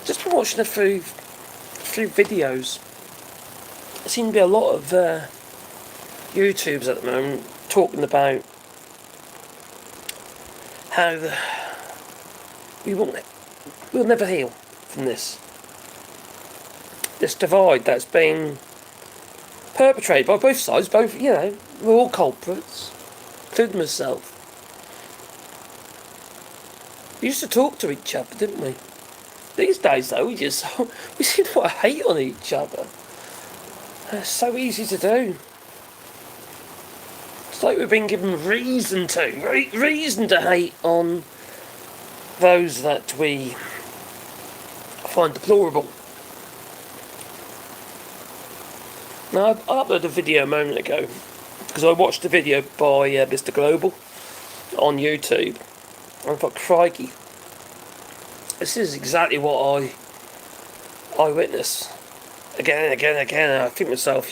just been watching a few videos. There seems to be a lot of YouTubers at the moment talking about how we'll never heal from this divide that's been perpetrated by both sides. We're all culprits, including myself. We used to talk to each other, didn't we? These days, though, we seem to want to hate on each other. It's so easy to do. It's like we've been given reason to hate on those that we find deplorable. Now, I uploaded a video a moment ago because I watched a video by Mr. Global on YouTube, and I thought, crikey, this is exactly what I witness again and again and again. And I think to myself,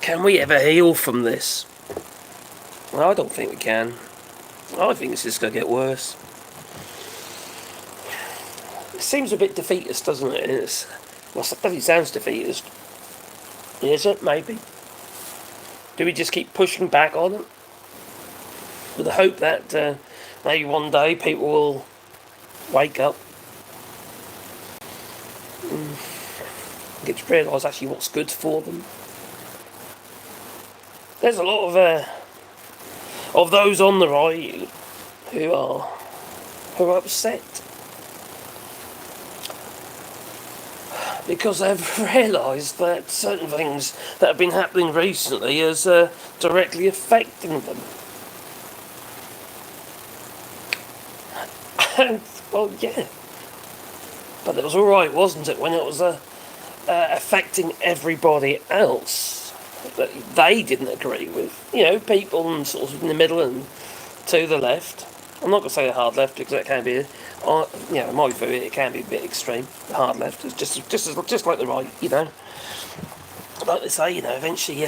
can we ever heal from this? Well, I don't think we can. I think it's just going to get worse. It seems a bit defeatist, doesn't it? It definitely sounds defeatist. Is it? Maybe. Do we just keep pushing back on it? With the hope that maybe one day people will wake up and get to realise actually what's good for them. There's a lot of those on the right who are upset because they've realised that certain things that have been happening recently is directly affecting them. And, well, yeah. But it was alright, wasn't it, when it was affecting everybody else that they didn't agree with. People sort of in the middle and to the left. I'm not going to say the hard left because that can be, in my view, it can be a bit extreme. The hard left is just like the right, Like they say, eventually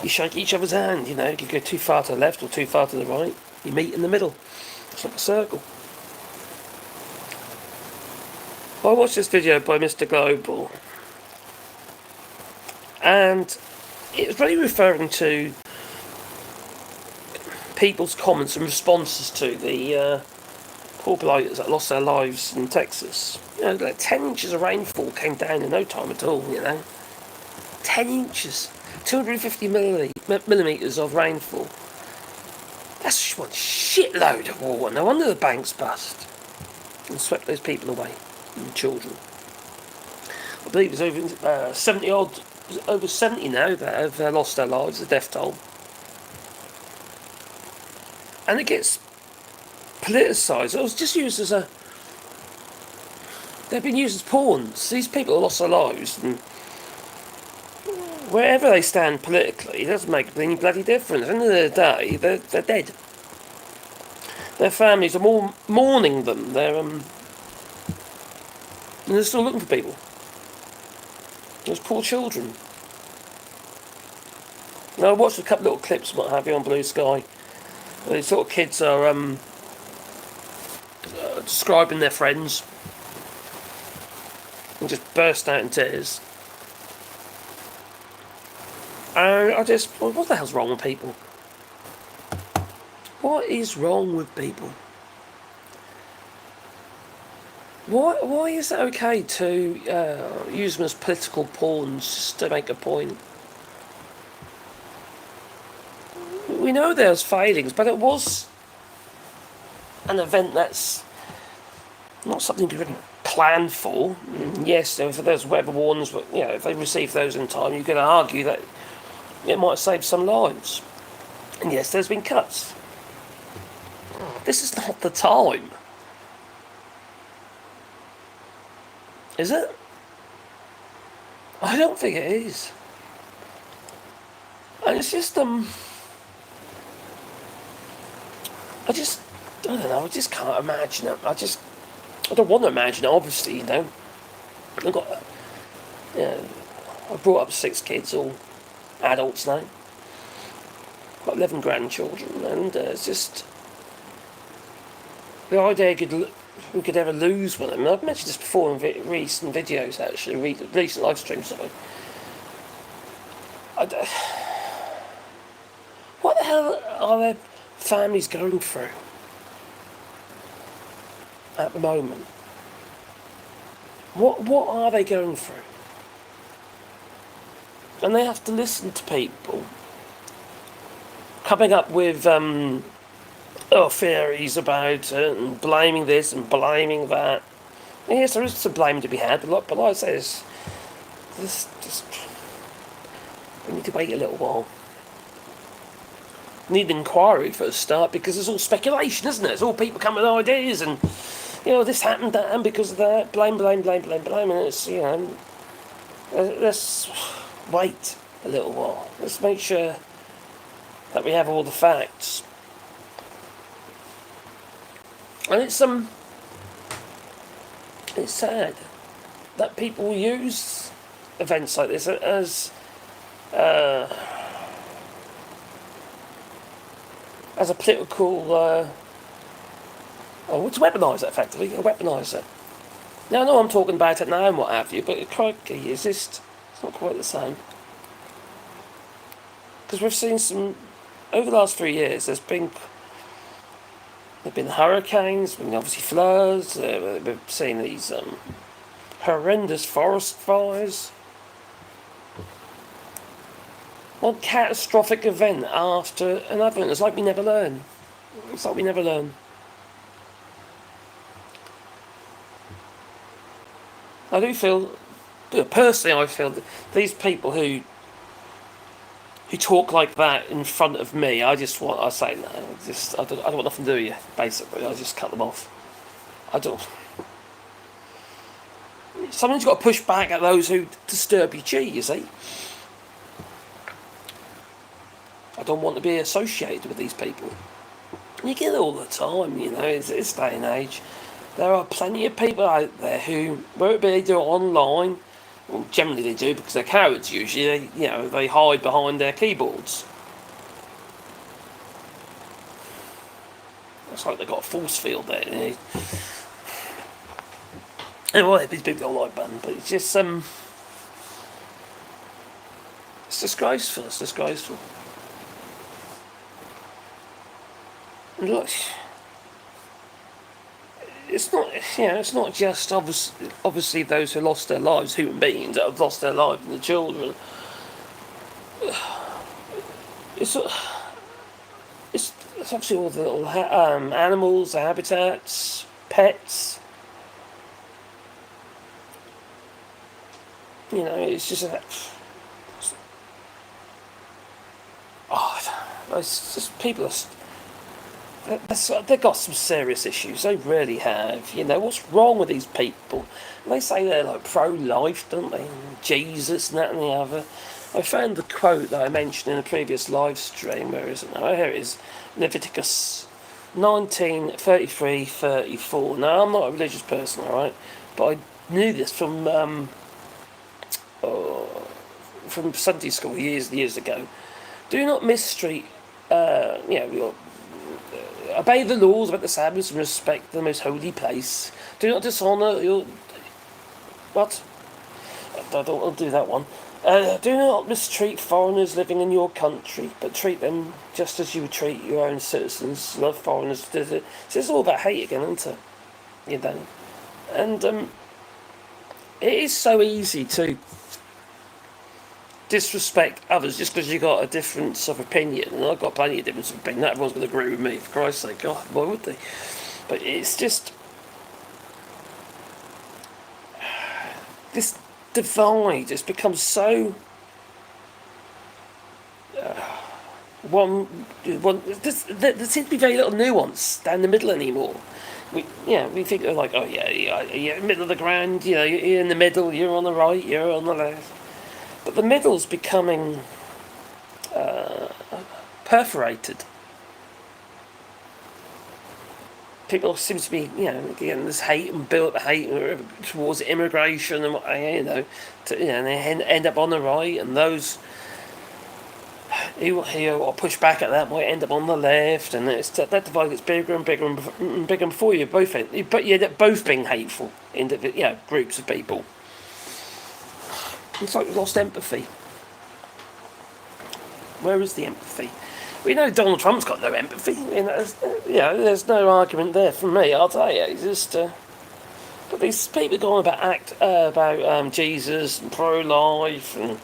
you shake each other's hand, you go too far to the left or too far to the right, you meet in the middle. It's like a circle. I watched this video by Mr. Global, and it was really referring to people's comments and responses to the poor blighters that lost their lives in Texas. Like 10 inches of rainfall came down in no time at all, 10 inches, 250 millimetres of rainfall. That's just one shitload of water. No wonder the banks bust and swept those people away. And children. I believe it's over 70 now that have lost their lives, the death toll. And it gets politicised. It was just used as they've been used as pawns. These people have lost their lives, and wherever they stand politically, it doesn't make any bloody difference. At the end of the day, they're dead. Their families are mourning them. And they're still looking for people. Those poor children. Now, I watched a couple little clips and what have you on Blue Sky. These sort of kids are describing their friends and just burst out in tears. And what the hell's wrong with people? What is wrong with people? Why is it okay to use them as political pawns just to make a point? We know there's failings, but it was an event that's not something to really plan for. Yes, if there's weather warnings, but if they received those in time, you could argue that it might have saved some lives. And yes, there's been cuts. This is not the time. Is it? I don't think it is. And it's just, I don't know, I just can't imagine it. I don't want to imagine it, obviously, I've got, I brought up 6 kids, all adults now. Got 11 grandchildren, and it's just, the idea we could ever lose one of them. I've mentioned this before in recent videos, actually, recent live streams. Sorry. What the hell are their families going through at the moment? What are they going through? And they have to listen to people coming up with theories about it and blaming this and blaming that. And yes, there is some blame to be had, but like I say, we need to wait a little while. Need an inquiry for a start, because it's all speculation, isn't it? It's all people coming with ideas and, this happened, that, and because of that, blame, and it's, let's wait a little while. Let's make sure that we have all the facts. And it's sad that people use events like this as a political, to weaponise it, effectively, weaponise it. Now, I know I'm talking about it now and what have you, but crikey, it's not quite the same. Because we've seen over the last 3 years, there've been hurricanes, obviously floods, we've seen these horrendous forest fires. One catastrophic event after another, and it's like we never learn. I do feel, personally, I feel that these people who talk like that in front of me, I say no. I don't want nothing to do with you. Basically, I just cut them off. I don't. Someone's got to push back at those who disturb your chi. You see, I don't want to be associated with these people. You get it all the time, it's this day and age. There are plenty of people out there who, whether it be they do it online, well, generally they do because they're cowards usually, they hide behind their keyboards. It's like they've got a force field there. Anyway, these people don't like button, but it's just, it's disgraceful. And look, it's not just obviously those who lost their lives, human beings that have lost their lives, and the children. It's obviously all the little animals, the habitats, pets. It's just it's just people they've got some serious issues. They really have. What's wrong with these people? They say they're like pro-life, don't they? Jesus and that and the other. I found the quote that I mentioned in a previous live stream. Where is it now? Here it is. Leviticus 19:33-34. Now, I'm not a religious person, all right? But I knew this from Sunday school years ago. Do not mistreat, obey the laws about the Sabbath and respect the most holy place. Do not dishonour your... What? I don't want to do that one. Do not mistreat foreigners living in your country, but treat them just as you would treat your own citizens. Love foreigners. So it's all about hate again, isn't it? And it is so easy to disrespect others just because you've got a difference of opinion, and I've got plenty of difference of opinion. Not everyone's going to agree with me, for Christ's sake. God, why would they? But it's just this divide has become so there seems to be very little nuance down the middle anymore. We think they're like, oh yeah, middle of the ground, you're in the middle, you're on the right, you're on the left. But the middle's becoming perforated. People seem to be, getting this hate and build up hate towards immigration and and they end up on the right, and those, he'll push back at that, might end up on the left, and that divide gets bigger and bigger and bigger. And before you end up both being hateful groups of people. It's like we've lost empathy. Where is the empathy? We know Donald Trump's got no empathy. There's no argument there for me. I'll tell you, it's just. But these people going about Jesus and pro-life and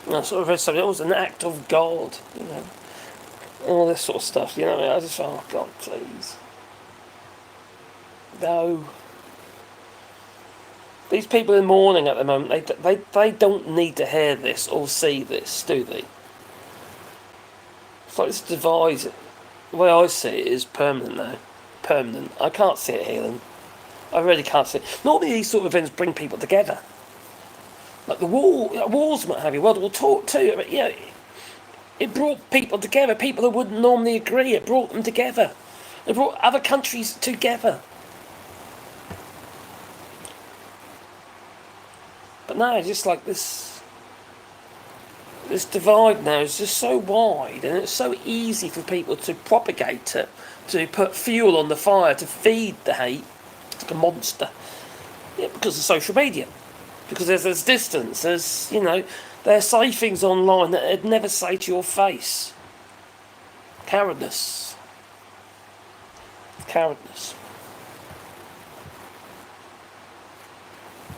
I sort of read something. It was an act of God, all this sort of stuff. I just thought, oh God, please, no. These people in mourning at the moment, they don't need to hear this or see this, do they? It's like this divide. The way I see it is permanent now. Permanent. I can't see it healing. I really can't see it. Normally these sort of events bring people together. Like the wars and what have you, World War II, it brought people together, people that wouldn't normally agree, it brought them together. It brought other countries together. But now, just like this divide now is just so wide, and it's so easy for people to propagate it, to put fuel on the fire, to feed the hate. It's like a monster. Yeah, because of social media. Because there's distance, they say things online that they'd never say to your face. Cowardness.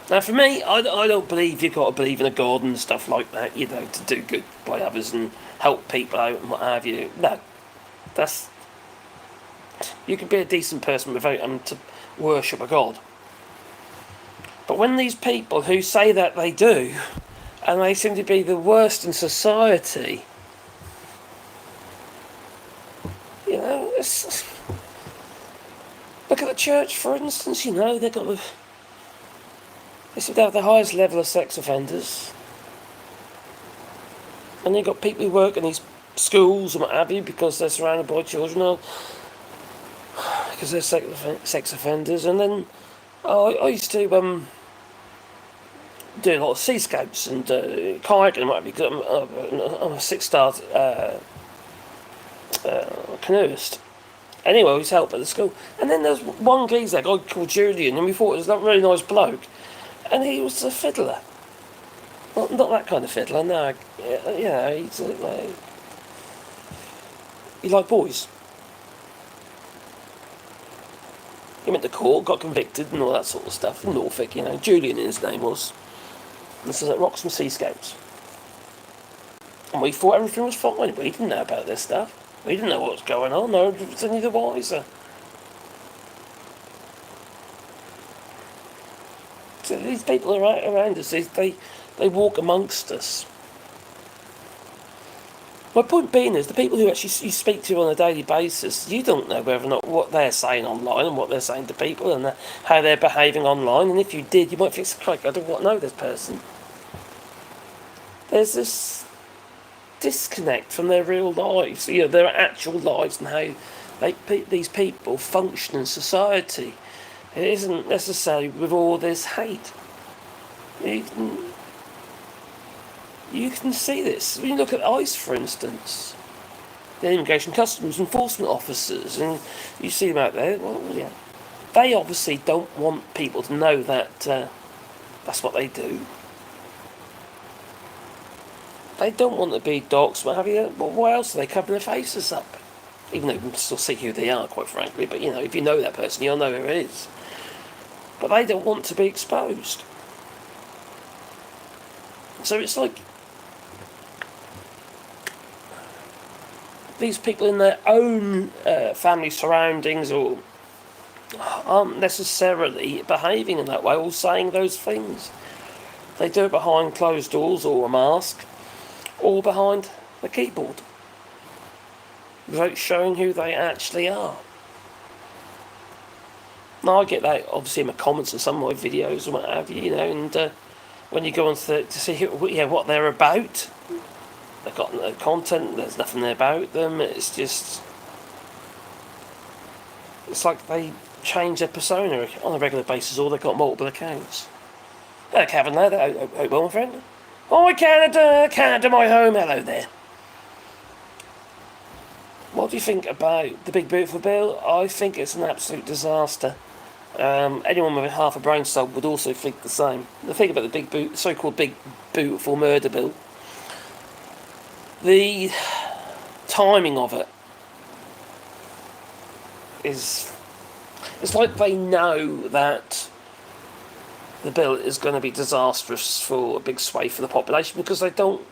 Now for me, I don't believe you've got to believe in a God and stuff like that, to do good by others and help people out and what have you. No. You can be a decent person without having to worship a God. But when these people who say that they do, and they seem to be the worst in society, look at the church, for instance. They seem to have the highest level of sex offenders, and you've got people who work in these schools and what have you because they're surrounded by children, or because they're sex offenders. And then I used to do a lot of sea scouts and kayaking and what have you, because I'm a 6-star canoeist. Anyway, I was help at the school. And then there's one geezer, a guy called Julian, and we thought he was a really nice bloke. And he was a fiddler. Well, not that kind of fiddler, no. He's like... He liked boys. He went to court, got convicted and all that sort of stuff in Norfolk, Julian his name was. This is at Roxham Sea Scouts. And we thought everything was fine. We didn't know about this stuff. We didn't know what was going on. No one was any the wiser. So these people around us, they walk amongst us. My point being is, the people who actually you speak to on a daily basis, you don't know whether or not what they're saying online and what they're saying to people and how they're behaving online. And if you did, you might think, "Crikey, I don't know this person." There's this disconnect from their real lives, their actual lives, and how these people function in society. It isn't necessarily with all this hate. You can see this when you look at ICE, for instance. The Immigration Customs Enforcement Officers, and you see them out there. Well, yeah, they obviously don't want people to know that that's what they do. They don't want to be dogs, what have you. But why else are they covering their faces up? Even though you can still see who they are, quite frankly. But, if you know that person, you'll know who it is. But they don't want to be exposed. So it's like these people in their own family surroundings or aren't necessarily behaving in that way or saying those things. They do it behind closed doors or a mask or behind the keyboard without showing who they actually are. Now I get that obviously in my comments and some of my videos and what have you, and when you go on to see what they're about, they've got no content, there's nothing there about them, it's like they change their persona on a regular basis or they've got multiple accounts. Kevin, there, hope well, my friend. Hi Canada, Canada my home, hello there. What do you think about the Big Beautiful Bill? I think it's an absolute disaster. Anyone with half a brain cell would also think the same. The thing about the so-called Big Beautiful Murder Bill, the timing of it is... It's like they know that the bill is going to be disastrous for a big swathe of the population because they don't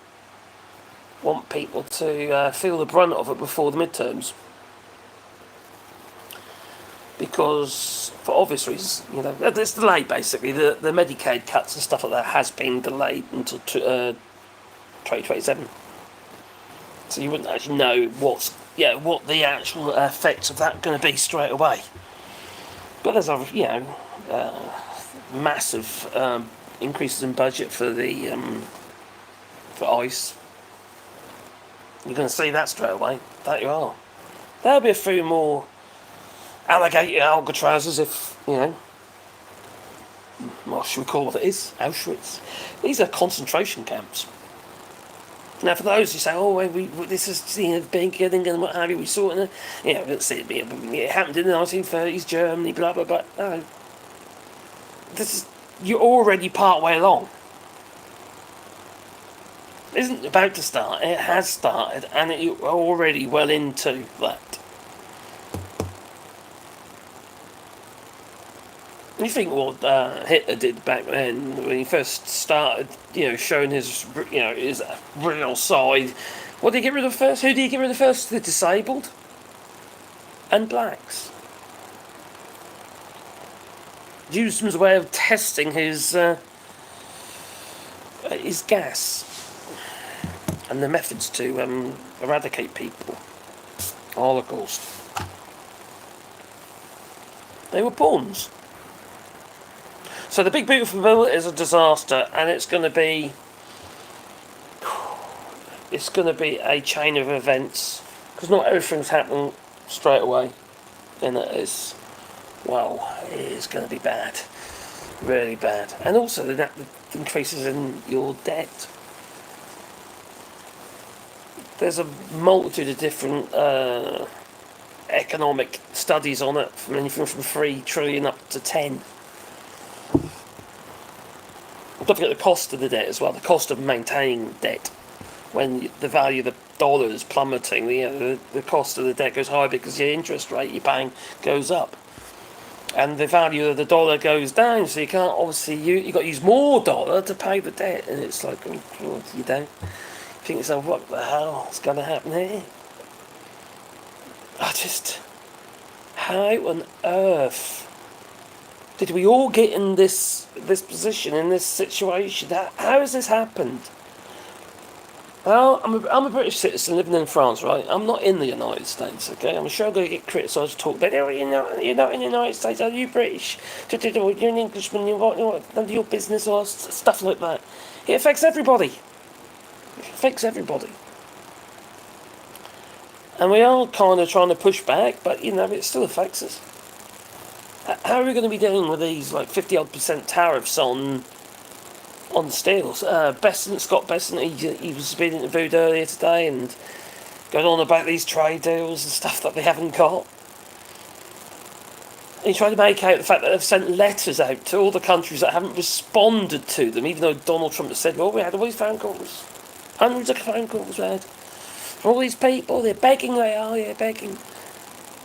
want people to feel the brunt of it before the midterms. Because, for obvious reasons, it's delayed basically. The Medicaid cuts and stuff like that has been delayed until 2027. So you wouldn't actually know what the actual effects of that are going to be straight away. But there's massive increases in budget for the for ICE. You're going to see that straight away. That you are. There'll be a few more alligator Alcatrazes if, what should we call what it is? Auschwitz. These are concentration camps. Now, for those who say, this is being killing and what have you, we saw it let's see, it happened in the 1930s, Germany, blah, blah, blah. No. You're already part way along. It isn't about to start, it has started, and you're already well into that. You think what Hitler did back then when he first started, showing his real side. What did he get rid of first? Who did he get rid of first? The disabled and blacks. Used them as a way of testing his gas and the methods to eradicate people. Holocaust. They were pawns. So the Big Beautiful Bill is a disaster, and it's going to be a chain of events, because not everything's happening straight away, and it is going to be bad, really bad, and also the increases in your debt. There's a multitude of different economic studies on it, from anything from 3 trillion up to 10. Don't forget the cost of the debt as well, the cost of maintaining debt. When the value of the dollar is plummeting, the cost of the debt goes high because your interest rate you're paying goes up. And the value of the dollar goes down, so you can't obviously, you've got to use more dollar to pay the debt. And it's like, you don't think to yourself, what the hell is going to happen here? How on earth did we all get in this position, in this situation? How has this happened? Well, I'm a British citizen living in France, right? I'm not in the United States, okay? I'm sure I'm going to get criticised for talking about, you're not in the United States, are you British? You're an Englishman, none of your business, or stuff like that. It affects everybody. It affects everybody. And we are kind of trying to push back, but, it still affects us. How are we going to be dealing with these 50-odd% tariffs on steel? Scott Bessent, he was being interviewed earlier today and going on about these trade deals and stuff that they haven't got. And he tried to make out the fact that they've sent letters out to all the countries that haven't responded to them, even though Donald Trump has said, we had all these phone calls. Hundreds of phone calls we had. From all these people, they're begging, begging.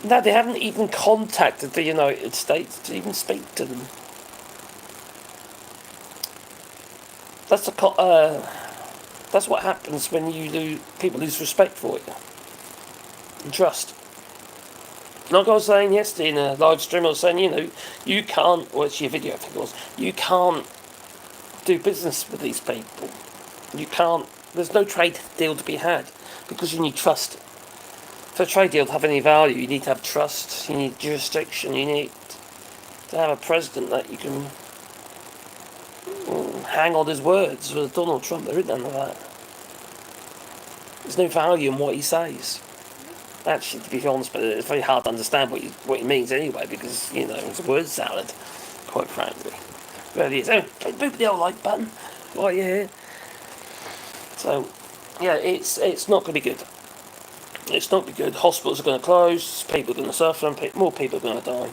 No, they haven't even contacted the United States to even speak to them. That's what happens when people lose respect for you and trust. Like I was saying yesterday in a live stream, I was saying, you can't, well, it's your video, I think it was, you can't do business with these people. You can't, there's no trade deal to be had because you need trust. For a trade deal to have any value, you need to have trust, you need jurisdiction, you need to have a president that you can hang on his words. With Donald Trump, there isn't none of that. There's no value in what he says. Actually, to be honest, but it's very hard to understand what he means anyway, because, it's a word salad, quite frankly. It really is. Oh, boop the old like button while you're here. So, yeah, it's not going to be good. It's not going to be good. Hospitals are going to close, people are going to suffer, and more people are going to die.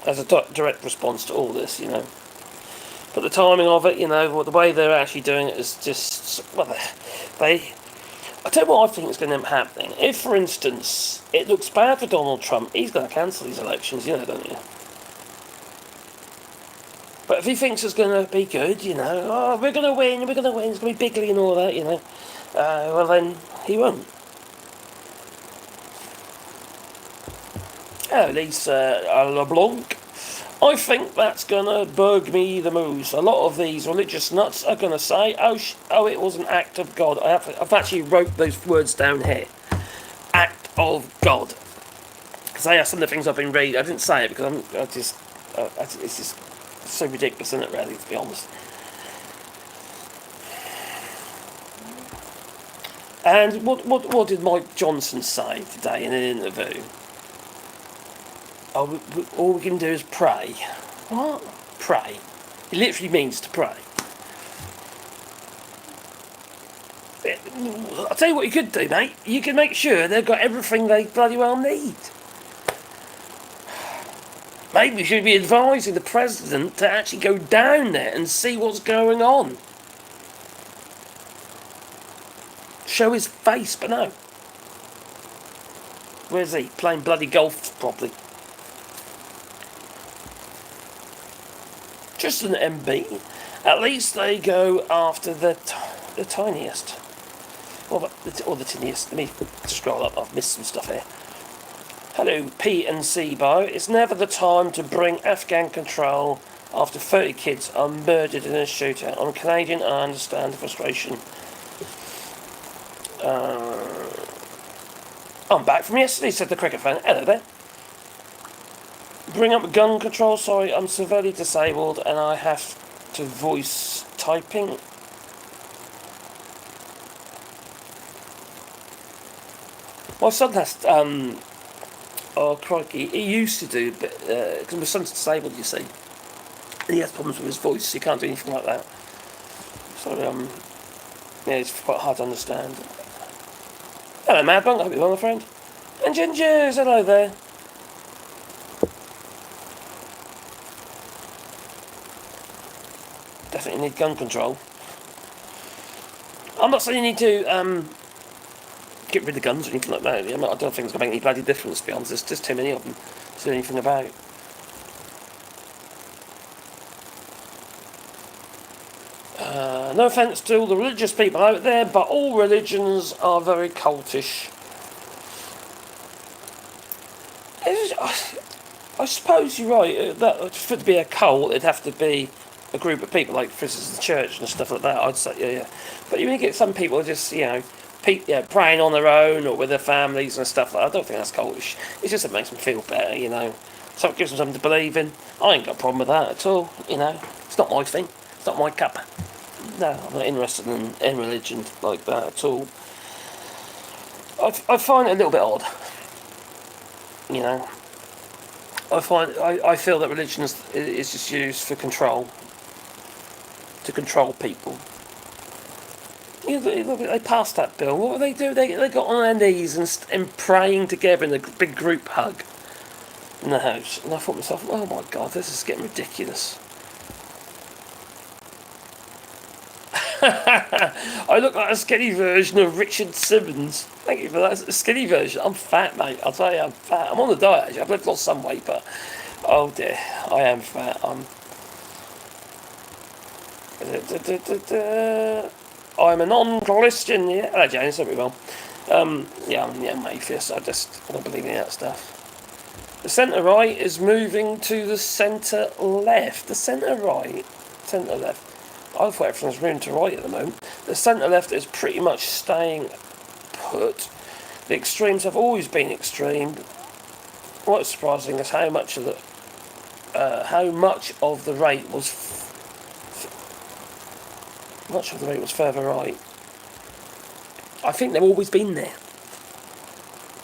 As a direct response to all this, But the timing of it, the way they're actually doing it is just, well, I tell you what I think is going to end up happening. If, for instance, it looks bad for Donald Trump, he's going to cancel these elections, don't you? But if he thinks it's going to be good, we're going to win, it's going to be bigly and all that, well then, he won't. At least, LeBlanc. I think that's going to bug me the most. A lot of these religious nuts are going to say, it was an act of God. I've actually wrote those words down here. Act of God. Because they are some of the things I've been reading. I didn't say it because it's just so ridiculous, isn't it, really, to be honest. And what did Mike Johnson say today in an interview? All we can do is pray. What? Pray. It literally means to pray. I'll tell you what you could do, mate. You can make sure they've got everything they bloody well need. Maybe we should be advising the president to actually go down there and see what's going on. Show his face, but no. Where's he? Playing bloody golf properly. Just an MB. At least they go after the tiniest. Or the tiniest. Let me scroll up. I've missed some stuff here. Hello, P&C Bio. It's never the time to bring Afghan control after 30 kids are murdered in a shootout. I'm Canadian, I understand the frustration. I'm back from yesterday, said the cricket fan. Hello there. Bring up gun control. Sorry, I'm severely disabled and I have to voice typing. My son has, oh crikey, he used to do, but because my son's disabled, you see, and he has problems with his voice, so he can't do anything like that. So, yeah, it's quite hard to understand. Hello, Madbunk, I hope you're well, my friend. And Gingers, hello there. Definitely need gun control. I'm not saying you need to, get rid of guns or anything like that. I don't think it's going to make any bloody difference, to be honest. There's just too many of them to do anything about. No offence to all the religious people out there, but all religions are very cultish. I suppose you're right. That for it to be a cult, it'd have to be a group of people, like for instance the church and stuff like that. I'd say, yeah. But you get some people just, praying on their own or with their families and stuff like that. I don't think that's cultish. It's just it makes them feel better, So it gives them something to believe in. I ain't got a problem with that at all, It's not my thing. It's not my cup. No, I'm not interested in religion like that at all. I find it a little bit odd. I feel that religion is just used for control. To control people. They passed that bill. What do? They got on their knees and praying together in a big group hug in the house. And I thought to myself, oh my God, this is getting ridiculous. I look like a skinny version of Richard Simmons. Thank you for that. A skinny version. I'm fat, mate. I'll tell you, I'm fat. I'm on the diet, actually. I've lost some weight, but oh dear, I am fat. I'm a non-Christian. Yeah, hello, James. Hope you're well. I'm atheist. I don't believe in that stuff. The centre right is moving to the centre left. The centre right, centre left. I thought everything's moving to right at the moment. The centre left is pretty much staying put. The extremes have always been extreme. What's surprising is how much of the rate was further right. I think they've always been there.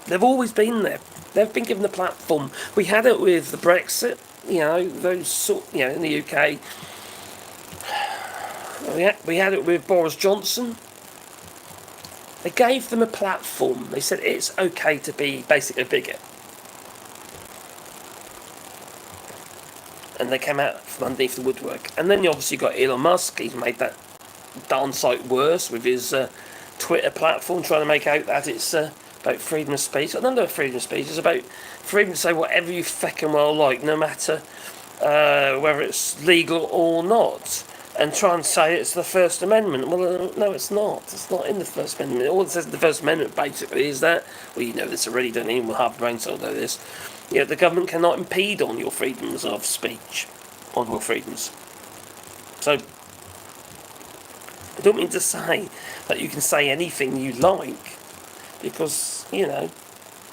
They've always been there. They've been given the platform. We had it with the Brexit, in the UK. We had it with Boris Johnson. They gave them a platform. They said it's okay to be basically a bigot. And they came out from underneath the woodwork. And then you obviously got Elon Musk. He's made that darn sight worse with his Twitter platform, trying to make out that it's about freedom of speech. I don't know freedom of speech. It's about freedom to say whatever you feckin' well like, no matter whether it's legal or not. And try and say it's the First Amendment. Well, no, it's not. It's not in the First Amendment. All it says in the First Amendment, basically, is that, well, you know this already, don't you? We'll have brains all know this. You know, the government cannot impede on your freedoms of speech, on your freedoms. So, I don't mean to say that you can say anything you like, because, you know,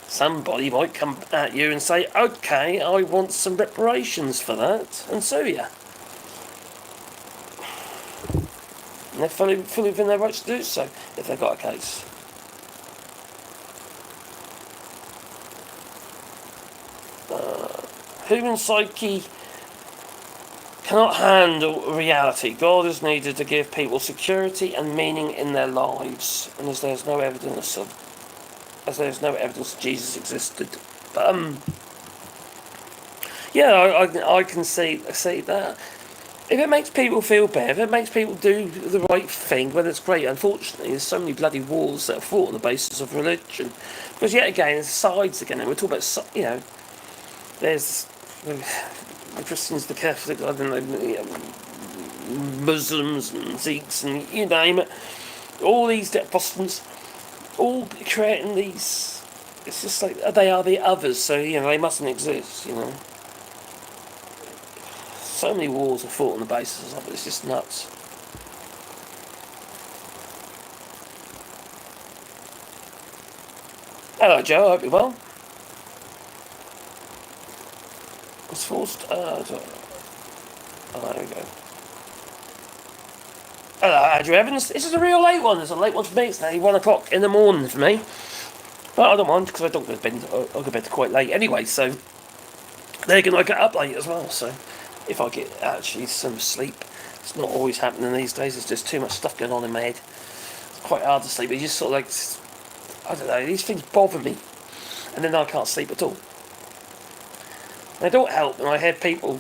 somebody might come at you and say, okay, I want some reparations for that, and so yeah. And they're fully within their rights to do so, if they've got a case. Human psyche cannot handle reality. God is needed to give people security and meaning in their lives, and as there's no evidence Jesus existed. But yeah, I can see that. If it makes people feel better, if it makes people do the right thing, well, it's great. Unfortunately, there's so many bloody wars that are fought on the basis of religion. Because yet again, there's sides again, and we're talking about, you know, there's the Christians, the Catholics, I don't know, you know, Muslims and Sikhs and you name it. All these Protestants, all creating these. It's just like they are the others, so you know they mustn't exist. You know. So many wars are fought on the basis of it, it's just nuts. Hello Joe, I hope you're well. It's forced, oh, there we go. Hello Andrew Evans, this is a real late one, it's a late one for me, it's nearly 1 o'clock in the morning for me. But I don't mind, because I don't go to bed, I go to bed quite late anyway, so there again I get up late as well, so if I get actually some sleep. It's not always happening these days, there's just too much stuff going on in my head. It's quite hard to sleep, it's just sort of like, I don't know, these things bother me. And then I can't sleep at all. And they don't help when I hear people,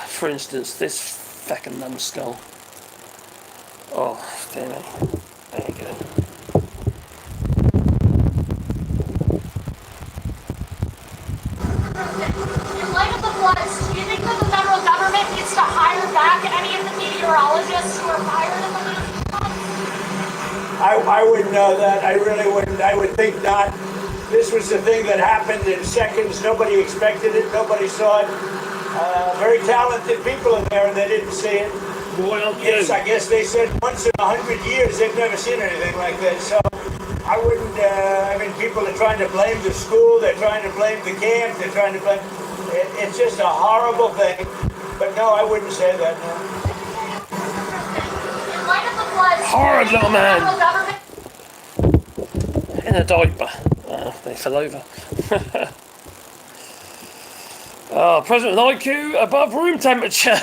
for instance, this feckin' numbskull. Oh, dear me. There you go. In light of the floods, do you think that the federal government needs to hire back any of the meteorologists who are fired in the last month? I wouldn't know that. I really wouldn't. I would think not. This was the thing that happened in seconds. Nobody expected it. Nobody saw it. Very talented people in there, and they didn't see it. Yes, I guess they said once in 100 years they've never seen anything like this. So I wouldn't. I mean, people are trying to blame the school. They're trying to blame the camp. They're trying to blame. It's just a horrible thing. But no, I wouldn't say that. No. In light of the floods, Horrid little man. Government... In a diaper. Oh, they fell over. Oh, President with IQ above room temperature.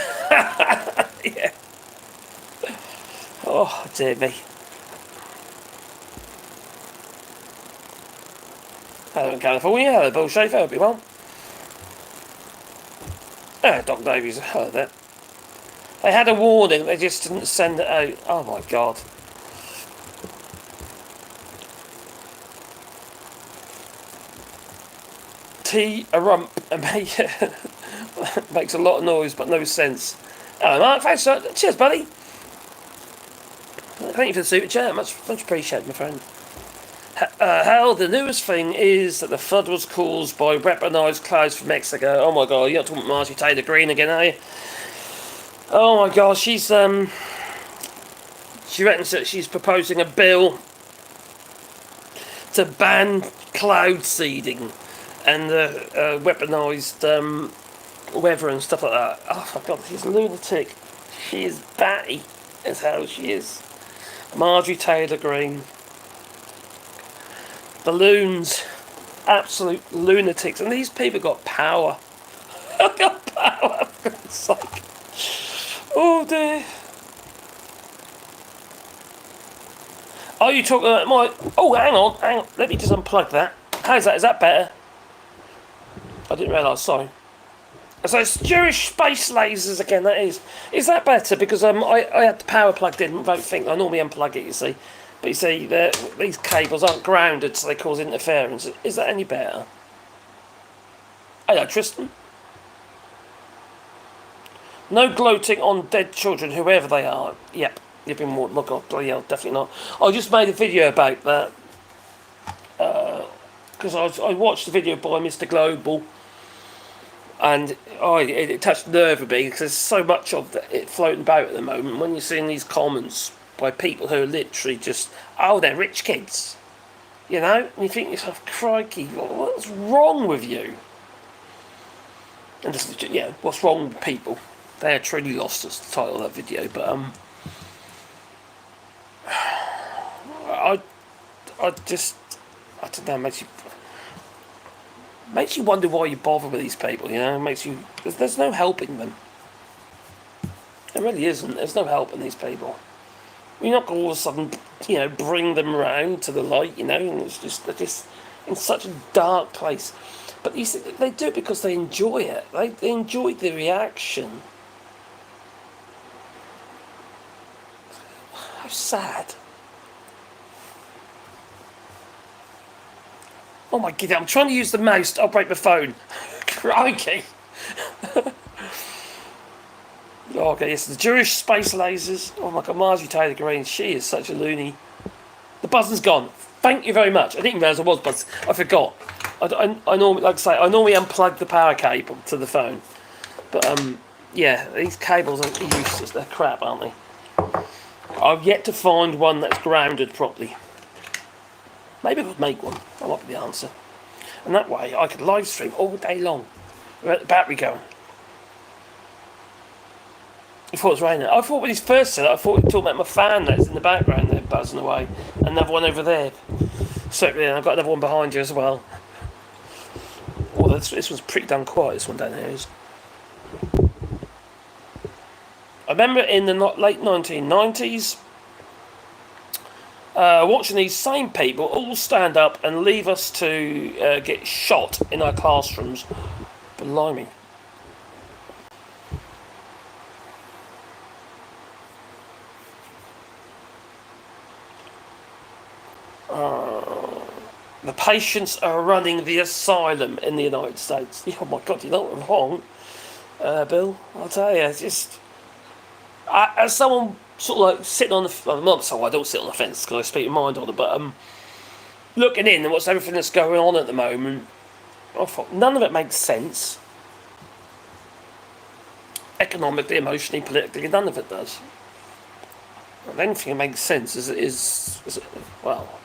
Yeah. Oh, dear me. Hello in California. Hello, Bill Schaefer. Hope you're well. Doc Davies. Hello there. They had a warning. They just didn't send it out. Oh, my God. A rump makes a lot of noise but no sense. Hello Mark, thanks. Cheers buddy. Thank you for the super chat, much appreciated my friend. Hal, the newest thing is that the flood was caused by weaponized clouds from Mexico. Oh my God, you're not talking about Marjorie Taylor Greene again, are you? Oh my God, she reckons that she's proposing a bill to ban cloud seeding and weaponised weather and stuff like that. Oh my God, she's a lunatic. She is batty as hell, she is. Marjorie Taylor Greene. Balloons. Absolute lunatics. And these people got power. They've got power, for God's sake. Oh dear. Are you talking about my... Oh, hang on. Let me just unplug that. How's that? Is that better? I didn't realise, sorry. So it's Jewish space lasers again, that is. Is that better? Because I had the power plugged in, don't think. I normally unplug it, you see. But you see, these cables aren't grounded, so they cause interference. Is that any better? Hello, Tristan. No gloating on dead children, whoever they are. Yep, you've been more... Look, oh, bloody hell, definitely not. I just made a video about that. Because I watched the video by Mr. Global. And it touched the nerve of me because there's so much of it floating about at the moment when you're seeing these comments by people who are literally just, oh, they're rich kids. You know? And you think to yourself, crikey, what's wrong with you? And just, yeah, what's wrong with people? They are truly lost, as the title of that video. But I don't know, makes you wonder why you bother with these people, you know. There's no helping them. There really isn't. There's no helping these people. You're not going to all of a sudden, you know, bring them round to the light, you know. And they're just in such a dark place. But you see, they do it because they enjoy it. They enjoy the reaction. How sad. Oh my god, I'm trying to use the mouse. I'll break my phone. Crikey. Okay, yes, the Jewish space lasers. Oh my god, Marjorie Taylor Greene, she is such a loony. The buzzon's gone. Thank you very much. I didn't realise I was buzzing. I forgot. I normally, like I say, I normally unplug the power cable to the phone. But, yeah, these cables are useless. They're crap, aren't they? I've yet to find one that's grounded properly. Maybe I could make one. That might be the answer. And that way I could live stream all day long without the battery going. I thought it was raining. I thought when he first said it, I thought he was talking about my fan that's in the background there buzzing away. Another one over there. Certainly, I've got another one behind you as well. Oh, this one's pretty done quiet, this one down here is. I remember in the late 1990s, watching these same people all stand up and leave us to get shot in our classrooms. Blimey. The patients are running the asylum in the United States. Oh my god, you know what wrong, Bill? I'll tell you, it's just... as someone sort of like sitting on the... I don't sit on the fence because I speak my mind on it, but looking in and what's everything that's going on at the moment, I thought none of it makes sense. Economically, emotionally, politically, none of it does. The only thing that makes sense is well,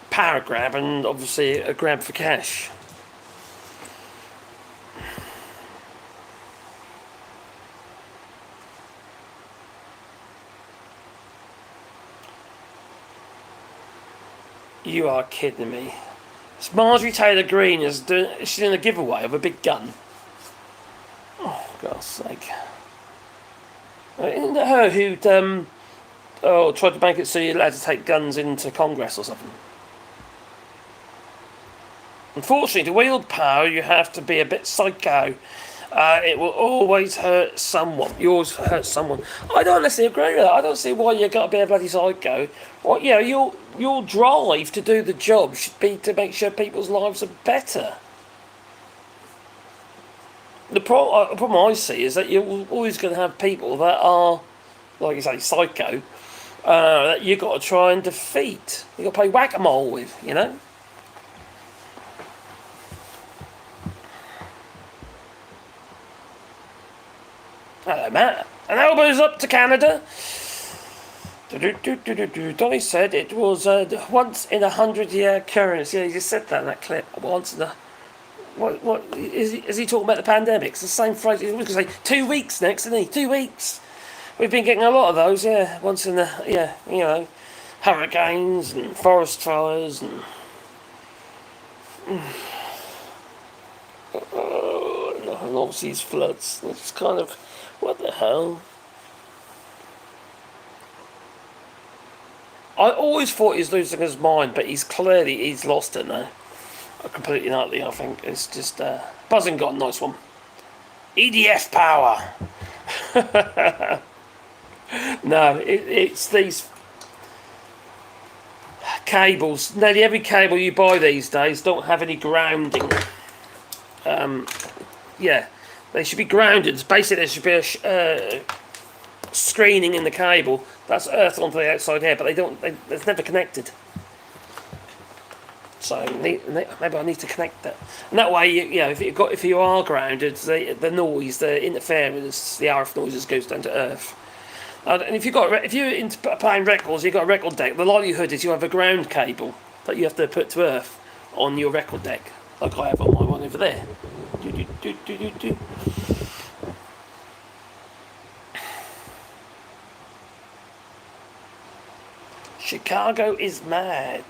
power grab and obviously a grab for cash. You are kidding me. It's Marjorie Taylor Greene is she's doing a giveaway of a big gun. Oh, for God's sake. Isn't it her who'd tried to make it so you're allowed to take guns into Congress or something? Unfortunately, to wield power, you have to be a bit psycho. It will always hurt someone. You always hurt someone. I don't necessarily agree with that. I don't see why you've got to be a bloody psycho. Well, you know, your drive to do the job should be to make sure people's lives are better. The problem I see is that you're always going to have people that are, like you say, psycho, that you've got to try and defeat. You've got to play whack-a-mole with, you know? Hello, Matt. And elbows up to Canada. Donny said it was once in 100-year occurrence. Yeah, he just said that in that clip. Once in a... What is he talking about the pandemic? It's the same phrase. He was going to say 2 weeks next, isn't he? 2 weeks. We've been getting a lot of those, yeah. Once in the, yeah, you know, hurricanes and forest fires and... and obviously these floods. It's kind of... What the hell? I always thought he was losing his mind, but he's lost it now. Completely and utterly, I think. It's just, Buzzing got a nice one. EDF power! No, it's these cables. Nearly every cable you buy these days don't have any grounding. Yeah, they should be grounded. Basically, there should be a screening in the cable that's earthed onto the outside here, but it's never connected. So maybe I need to connect that, and that way, if you are grounded, the noise, the interference, the RF noises goes down to earth. And if you're into playing records, you've got a record deck. The likelihood is you have a ground cable that you have to put to earth on your record deck, like I have on my one over there. Chicago is mad.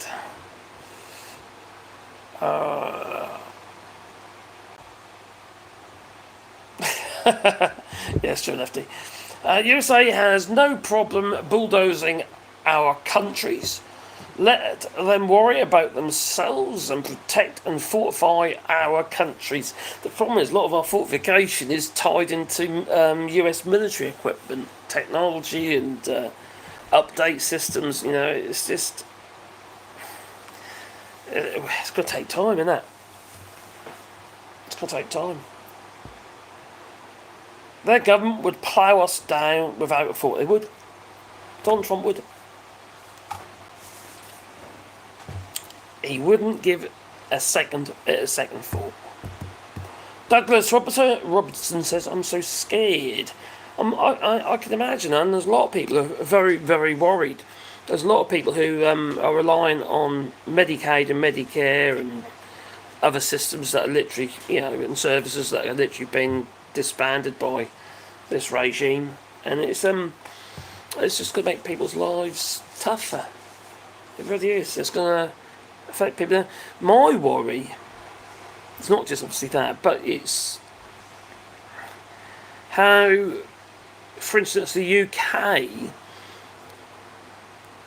Yes, Joe Lefty. USA has no problem bulldozing our countries. Let them worry about themselves and protect and fortify our countries. The problem is a lot of our fortification is tied into US military equipment, technology and update systems. It's just... It's going to take time, isn't it? It's going to take time. Their government would plough us down without a thought. They would. Donald Trump would. He wouldn't give a second thought. Douglas Robertson says, I'm so scared. I can imagine, and there's a lot of people who are very, very worried. There's a lot of people who are relying on Medicaid and Medicare and other systems that are literally, and services that are literally being disbanded by this regime, and it's just going to make people's lives tougher. It really is. It's going to affect people. My worry, it's not just obviously that, but it's how, for instance, the UK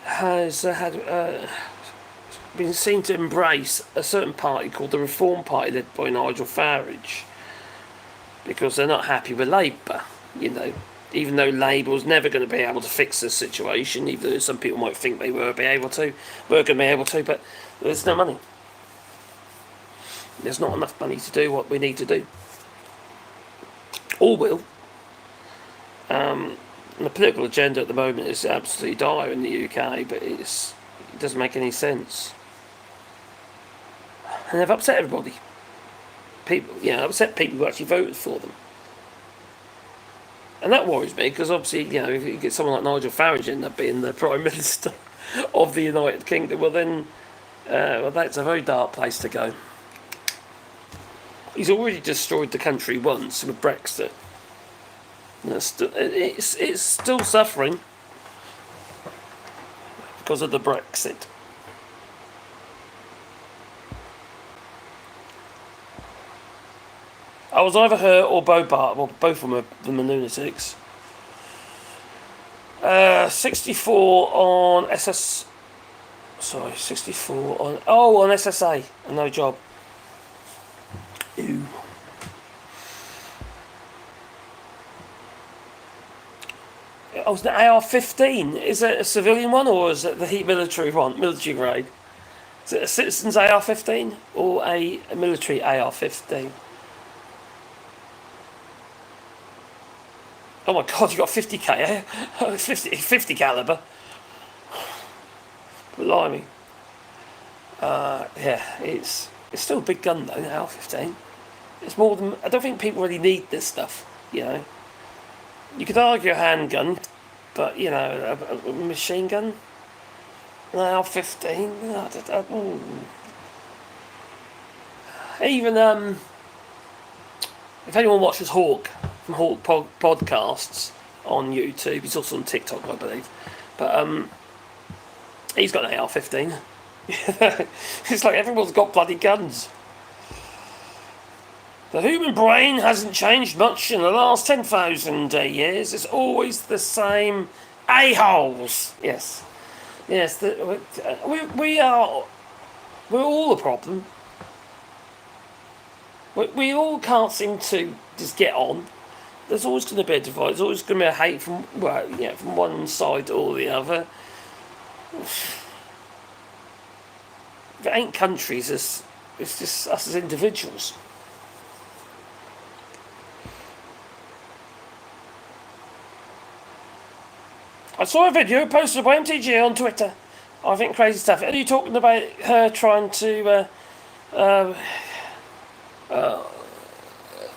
has been seen to embrace a certain party called the Reform Party, led by Nigel Farage, because they're not happy with Labour. Even though Labour was never going to be able to fix this situation, even though some people might think they were going to be able to, but there's no money. There's not enough money to do what we need to do. Or will. And the political agenda at the moment is absolutely dire in the UK, but it doesn't make any sense. And they've upset everybody. Upset people who actually voted for them. And that worries me, because obviously, if you get someone like Nigel Farage end up being the Prime Minister of the United Kingdom, well then, that's a very dark place to go. He's already destroyed the country once with Brexit. And it's still suffering because of the Brexit. I was either her or Bo Bart. Well, both of them are lunatics. 64 on SS. Sorry, 64 on. Oh, on SSA. No job. Ew. Oh, is it AR-15? Is it a civilian one or is it the military one? Military grade? Is it a citizen's AR-15 or a military AR-15? Oh my God, you got 50k, eh? 50 caliber. Blimey. Yeah, it's still a big gun though, the AR-15. It's more than... I don't think people really need this stuff, You could argue a handgun, but, a machine gun? An AR-15? Even, if anyone watches Hawk, from Hawk podcasts on YouTube, he's also on TikTok, I believe, but he's got an AR-15. It's like everyone's got bloody guns. The human brain hasn't changed much in the last 10,000 years. It's always the same a-holes. Yes. Yes, we're all the problem. We all can't seem to just get on. There's always going to be a divide. There's always going to be a hate from from one side or the other. If it ain't countries, it's just us as individuals. I saw a video posted by MTG on Twitter. I think crazy stuff. Are you talking about her trying to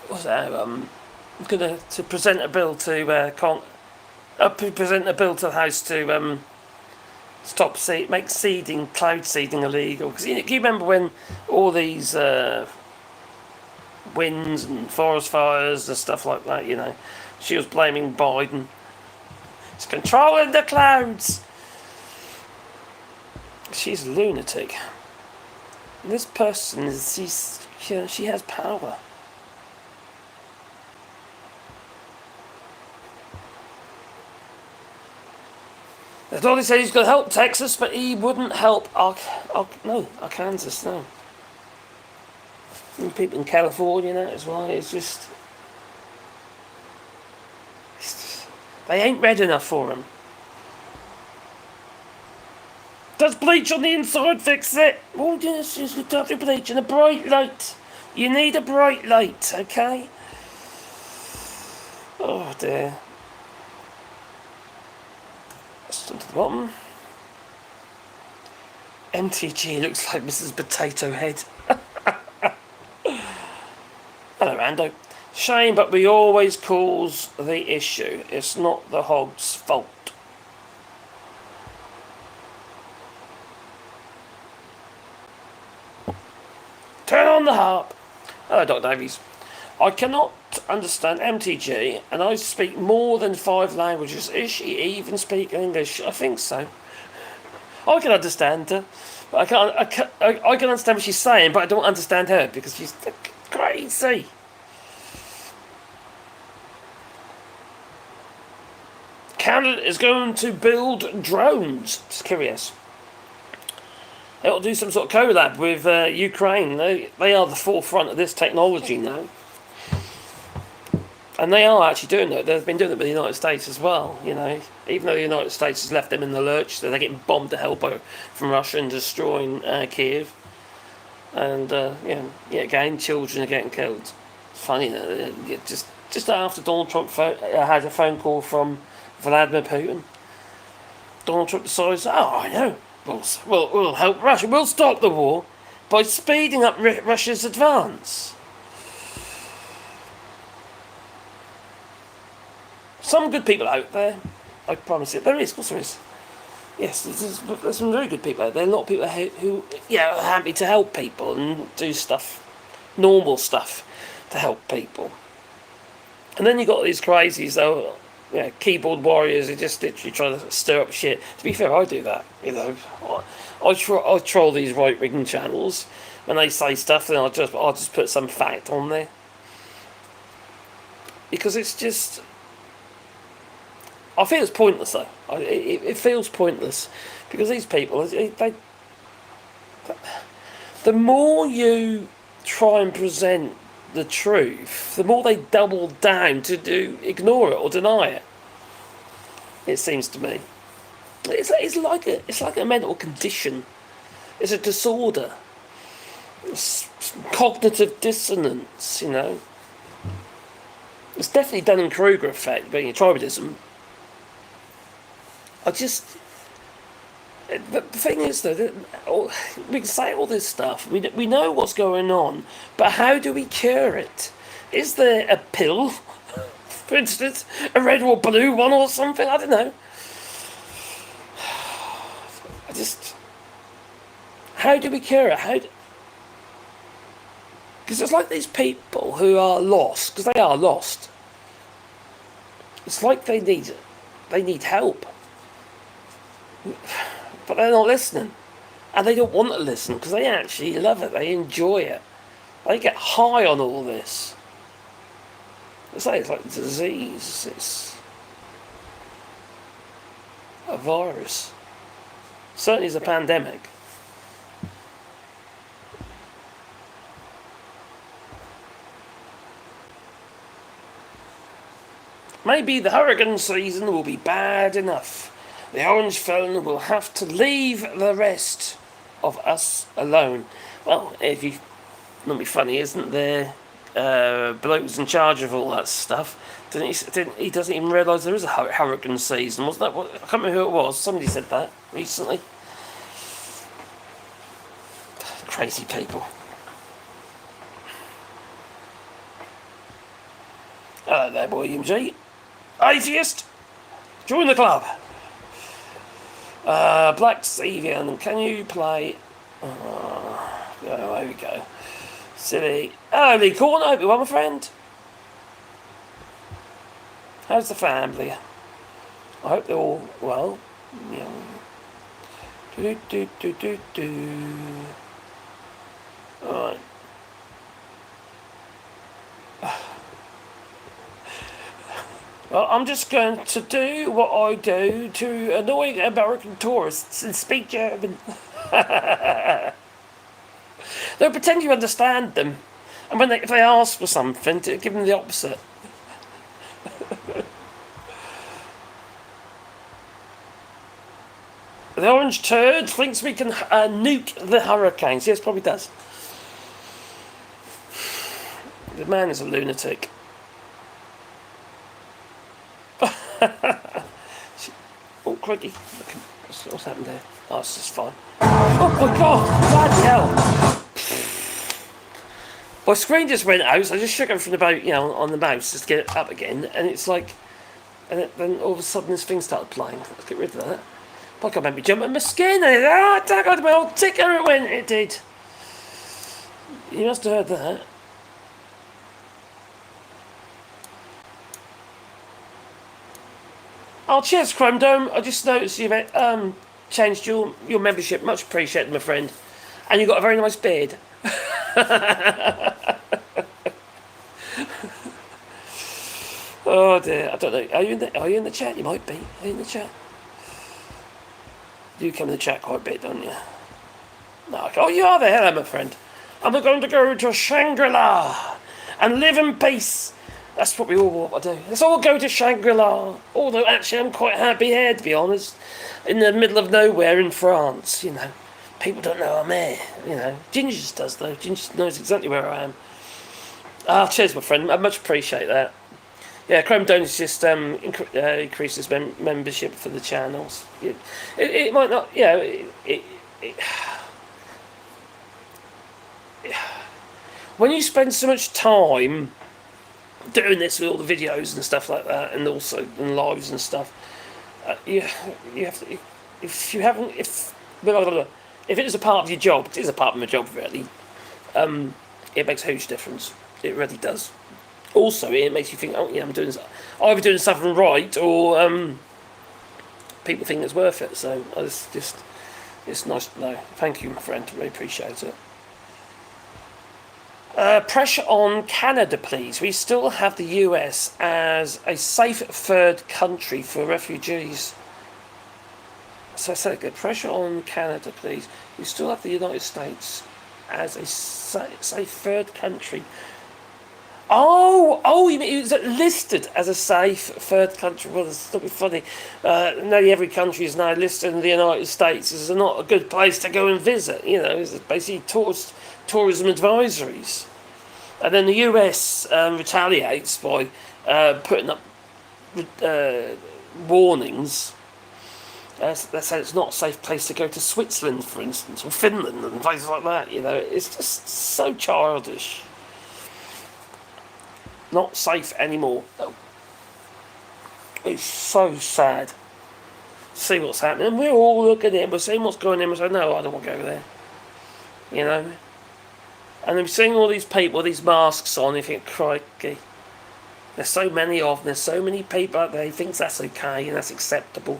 what's that? To present a bill to present a bill to the House to stop make seeding, cloud seeding illegal. Because you remember when all these winds and forest fires and stuff like that, she was blaming Biden. It's controlling the clouds. She's a lunatic. This person she has power. All he said he's going to help Texas, but he wouldn't help Arkansas, no. And people in California now as well. It's just they ain't red enough for him. Does bleach on the inside fix it? Well, yes, you have to bleach and a bright light. You need a bright light, okay? Oh dear. To the bottom. MTG looks like Mrs. Potato Head. Hello, Rando. Shame, but we always cause the issue. It's not the hog's fault. Turn on the harp. Hello, Dr. Davies. I cannot understand MTG, and I speak more than 5 languages. Is she even speaking English? I think so. I can understand her, but I can understand what she's saying, but I don't understand her because she's crazy. Canada is going to build drones. Just curious. They'll do some sort of collab with Ukraine. They are the forefront of this technology now. And they are actually doing it. They've been doing it with the United States as well, Even though the United States has left them in the lurch, they're getting bombed to hell from Russia and destroying Kiev. And, again, children are getting killed. It's funny, just after Donald Trump had a phone call from Vladimir Putin, Donald Trump decides, I know, we'll help Russia. We'll stop the war by speeding up Russia's advance. Some good people out there, I promise you. There is, of course there is. Yes, there's some very good people out there. A lot of people who are happy to help people and do stuff, normal stuff, to help people. And then you got these crazies, though, keyboard warriors who just literally try to stir up shit. To be fair, I do that. I troll these right-wing channels when they say stuff, then I'll just put some fact on there because it's just. I feel it's pointless, though. It feels pointless because these people, the more you try and present the truth, the more they double down to ignore it or deny it. It seems to me, it's like a mental condition. It's a disorder. It's cognitive dissonance. It's definitely Dunning-Kruger effect, being tribalism. The thing is, though, we can say all this stuff. We know what's going on, but how do we cure it? Is there a pill, for instance, a red or blue one or something? I don't know. How do we cure it? Because it's like these people who are lost, because they are lost. It's like they need help. But they're not listening. And they don't want to listen because they actually love it. They enjoy it. They get high on all this. It's like disease. It's a virus. Certainly as a pandemic. Maybe the hurricane season will be bad enough. The orange phone will have to leave the rest of us alone. Well, if you... Not be funny, isn't there? Bloke who's in charge of all that stuff. He doesn't even realise there is a hurricane season. Wasn't that what? I can't remember who it was. Somebody said that recently. Crazy people. Hello there, William G. Atheist, join the club. Black Sevian, can you play? There we go. Silly. Hello, Lee Corn. I hope you're well, my friend. How's the family? I hope they're all well. Yeah. Alright. Well, I'm just going to do what I do to annoy American tourists and speak German. They'll pretend you understand them, and if they ask for something, to give them the opposite. The orange turd thinks we can nuke the hurricanes. Yes, probably does. The man is a lunatic. Oh, crikey. What's happened there? Oh, it's just fine. Oh my god! Bloody hell! My screen just went out, so I just shook it from the boat, on the mouse just to get it up again, and it's like... And then all of a sudden this thing started playing. Let's get rid of that. I can't make me jump on my skin, and it got my old ticker, it went, it did. You must have heard that. Oh, cheers, Chrome Dome. I just noticed you've changed your membership. Much appreciated, my friend. And you've got a very nice beard. Oh dear, I don't know. Are you in the chat? You might be. Are you in the chat? You come in the chat quite a bit, don't you? No. Oh, you are there. Hello, my friend. I'm going to go to Shangri-La and live in peace. That's what we all want to do. Let's all go to Shangri-La. Although, actually, I'm quite happy here, to be honest. In the middle of nowhere in France, People don't know I'm here, Ginger does, though. Ginger knows exactly where I am. Cheers, my friend. I much appreciate that. Yeah, Chrome Donuts just increases membership for the channels. It might not, when you spend so much time doing this with all the videos and stuff like that, and also in lives and stuff, you have to. If it is a part of your job, it is a part of my job really. It makes a huge difference. It really does. Also, it makes you think, I'm doing something right, or people think it's worth it. So it's nice to know. Thank you, my friend. Really appreciate it. Pressure on Canada, please. We still have the US as a safe third country for refugees. So I said good. Pressure on Canada, please. We still have the United States as a safe third country. Oh, you mean it was listed as a safe third country? Well, that's not funny. Nearly every country is now listed in the United States as not a good place to go and visit. It's basically tourism advisories. And then the US retaliates by putting up warnings. They say it's not a safe place to go to Switzerland, for instance, or Finland and places like that. It's just so childish. Not safe anymore. Oh. It's so sad. See what's happening. And we're all looking at it. We're seeing what's going on. We're saying, no, I don't want to go over there. And I'm seeing all these people with these masks on. You think, crikey. There's so many of them. There's so many people out there who thinks that's okay and that's acceptable.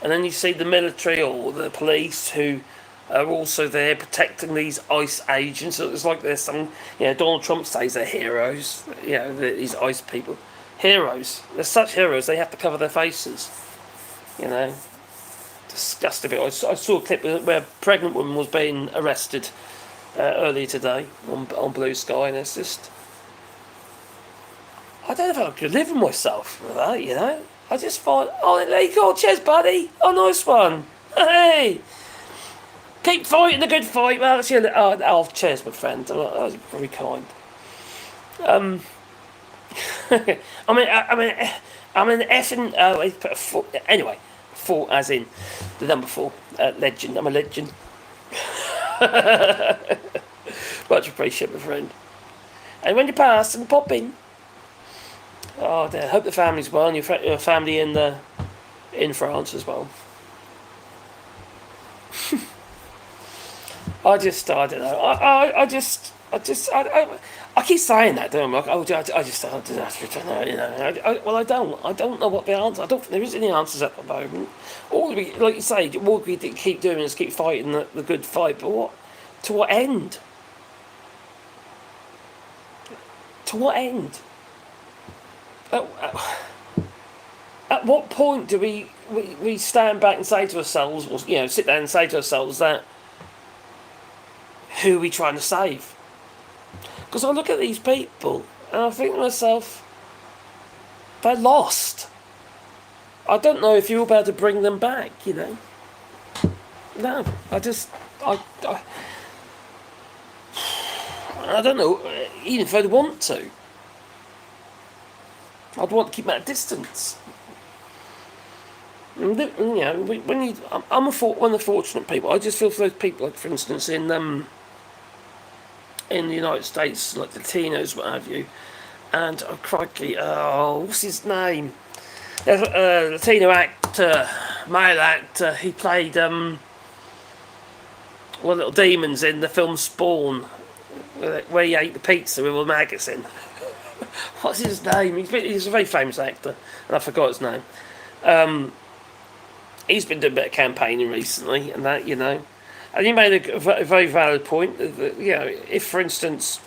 And then you see the military or the police who are also there protecting these ICE agents. So it's like there's some, Donald Trump says they're heroes, these ICE people. Heroes. They're such heroes, they have to cover their faces, to disgusting. I saw a clip where a pregnant woman was being arrested earlier today on Blue Sky, and it's just, I don't know if I could live with myself with that, you know. I just find, oh, there you go, cheers, buddy. Oh, nice one. Hey, keep fighting the good fight. Well, that's your, oh, cheers, my friend. That was very kind. I mean, effing. Anyway, 4 as in the number 4. Legend. I'm a legend. Much appreciated, my friend. And when you pass and pop in. Oh dear. Hope the family's well, and your family in France as well. I don't know. I keep saying that, don't I? I don't know, you know. I don't know what the answer. I don't think there is any answers at the moment. All we, like you say, all we keep doing is keep fighting the good fight. But what? To what end? To what end? At what point do we stand back and say to ourselves, or you know, sit down and say to ourselves that who are we trying to save? Because I look at these people and I think to myself, they're lost. I don't know if you'll be able to bring them back, you know. No, I don't know, even if I'd want to. I'd want to keep them at a distance. You know, I'm one of the fortunate people. I just feel for those people, like for instance in the United States, like Latinos, what have you, and oh crikey, what's his name? There's a Latino actor, male actor. He played one of the little demons in the film Spawn, where he ate the pizza with all the maggots in. What's his name? He's a very famous actor, and I forgot his name. He's been doing a bit of campaigning recently, and that, you know. And he made a very valid point that, you know, if, for instance,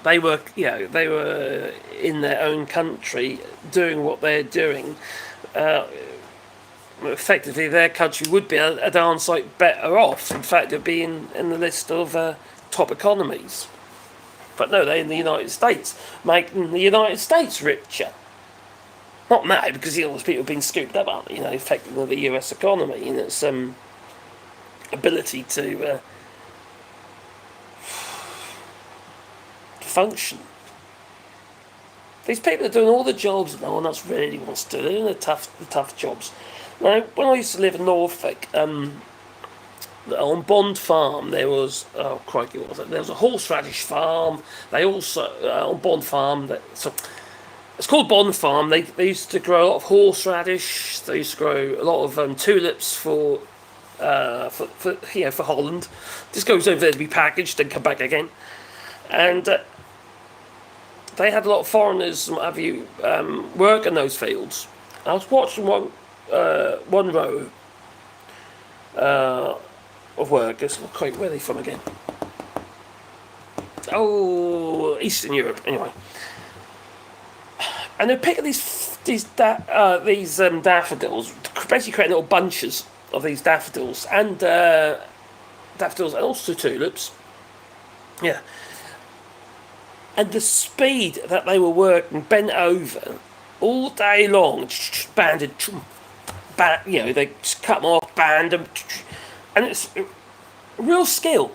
they were in their own country doing what they're doing, effectively their country would be a darn sight better off. In fact, it'd be in the list of top economies. But no, they're in the United States, making the United States richer. Not now, because you know, those people have been scooped up, aren't they? You know, affecting the US economy and its ability to function. These people are doing all the jobs that no one else really wants to do. They're doing the tough jobs. Now, when I used to live in Norfolk, on Bond Farm, there was, oh crikey, what was it? There was a horseradish farm. They also, on Bond Farm, it's called Bond Farm. They used to grow a lot of horseradish. They used to grow a lot of tulips for Holland. This goes over there to be packaged and come back again. And they had a lot of foreigners and what have you work in those fields. I was watching one row of workers. Oh, where are they from again? Oh, Eastern Europe. Anyway, and they're picking these daffodils, basically creating little bunches of these daffodils and also tulips. Yeah. And the speed that they were working, bent over all day long, banded, you know, they cut them off, band them, and it's a real skill.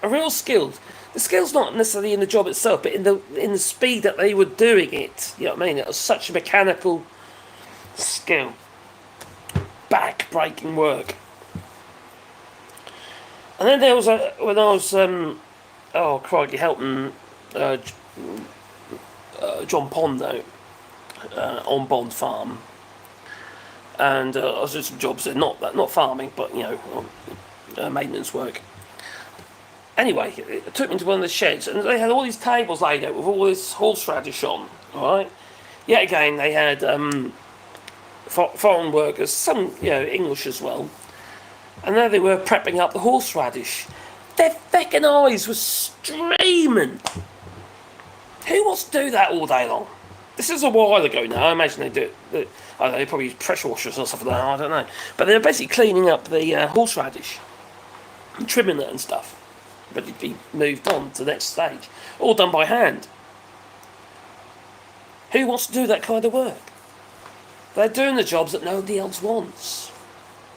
The skill's not necessarily in the job itself, but in the speed that they were doing it. You know what I mean? It was such a mechanical skill, back-breaking work. And then there was when I was helping John Pondo on Bond Farm, and I was doing some jobs there, not farming, but you know, maintenance work. Anyway, it took me to one of the sheds, and they had all these tables laid out with all this horseradish on. All right, yet again they had foreign workers, some English as well, and there they were prepping up the horseradish. Their feckin' eyes were streaming. Who wants to do that all day long? This is a while ago now. I imagine they do it. I don't know, they probably use pressure washers or something like that. I don't know. But they're basically cleaning up the horseradish and trimming it and stuff. Ready to be moved on to the next stage. All done by hand. Who wants to do that kind of work? They're doing the jobs that nobody else wants.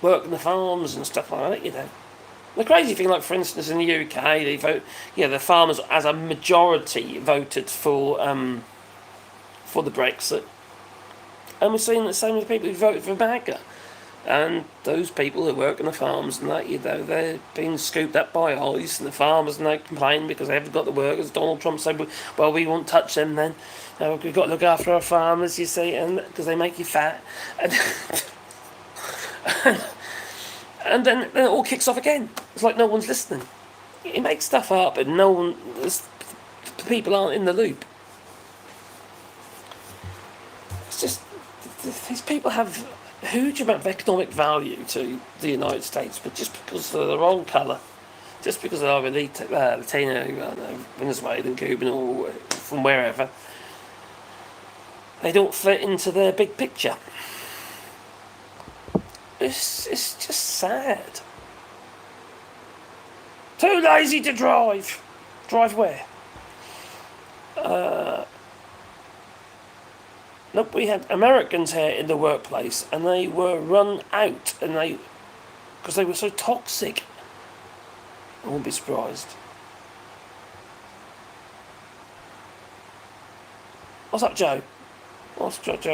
Working the farms and stuff like that, you know. The crazy thing, like for instance in the UK, they vote, the farmers as a majority voted for the Brexit. And we're seeing the same with people who voted for MAGA. And those people who work on the farms and that, they're being scooped up by ICE, and the farmers, and they complain because they haven't got the workers. Donald Trump said, well, we won't touch them then. We've got to look after our farmers, you see, and because they make you fat. And, and then it all kicks off again. It's like no one's listening. He makes stuff up and people aren't in the loop. It's just, these people have a huge amount of economic value to the United States, but just because they're the wrong colour, just because they're either Latino, Venezuelan, Cuban, or from wherever, they don't fit into their big picture. It's just sad. Too lazy to drive. Drive where? Look, we had Americans here in the workplace, and they were run out, because they were so toxic. I won't be surprised. What's up, Joe? What's Joe? Do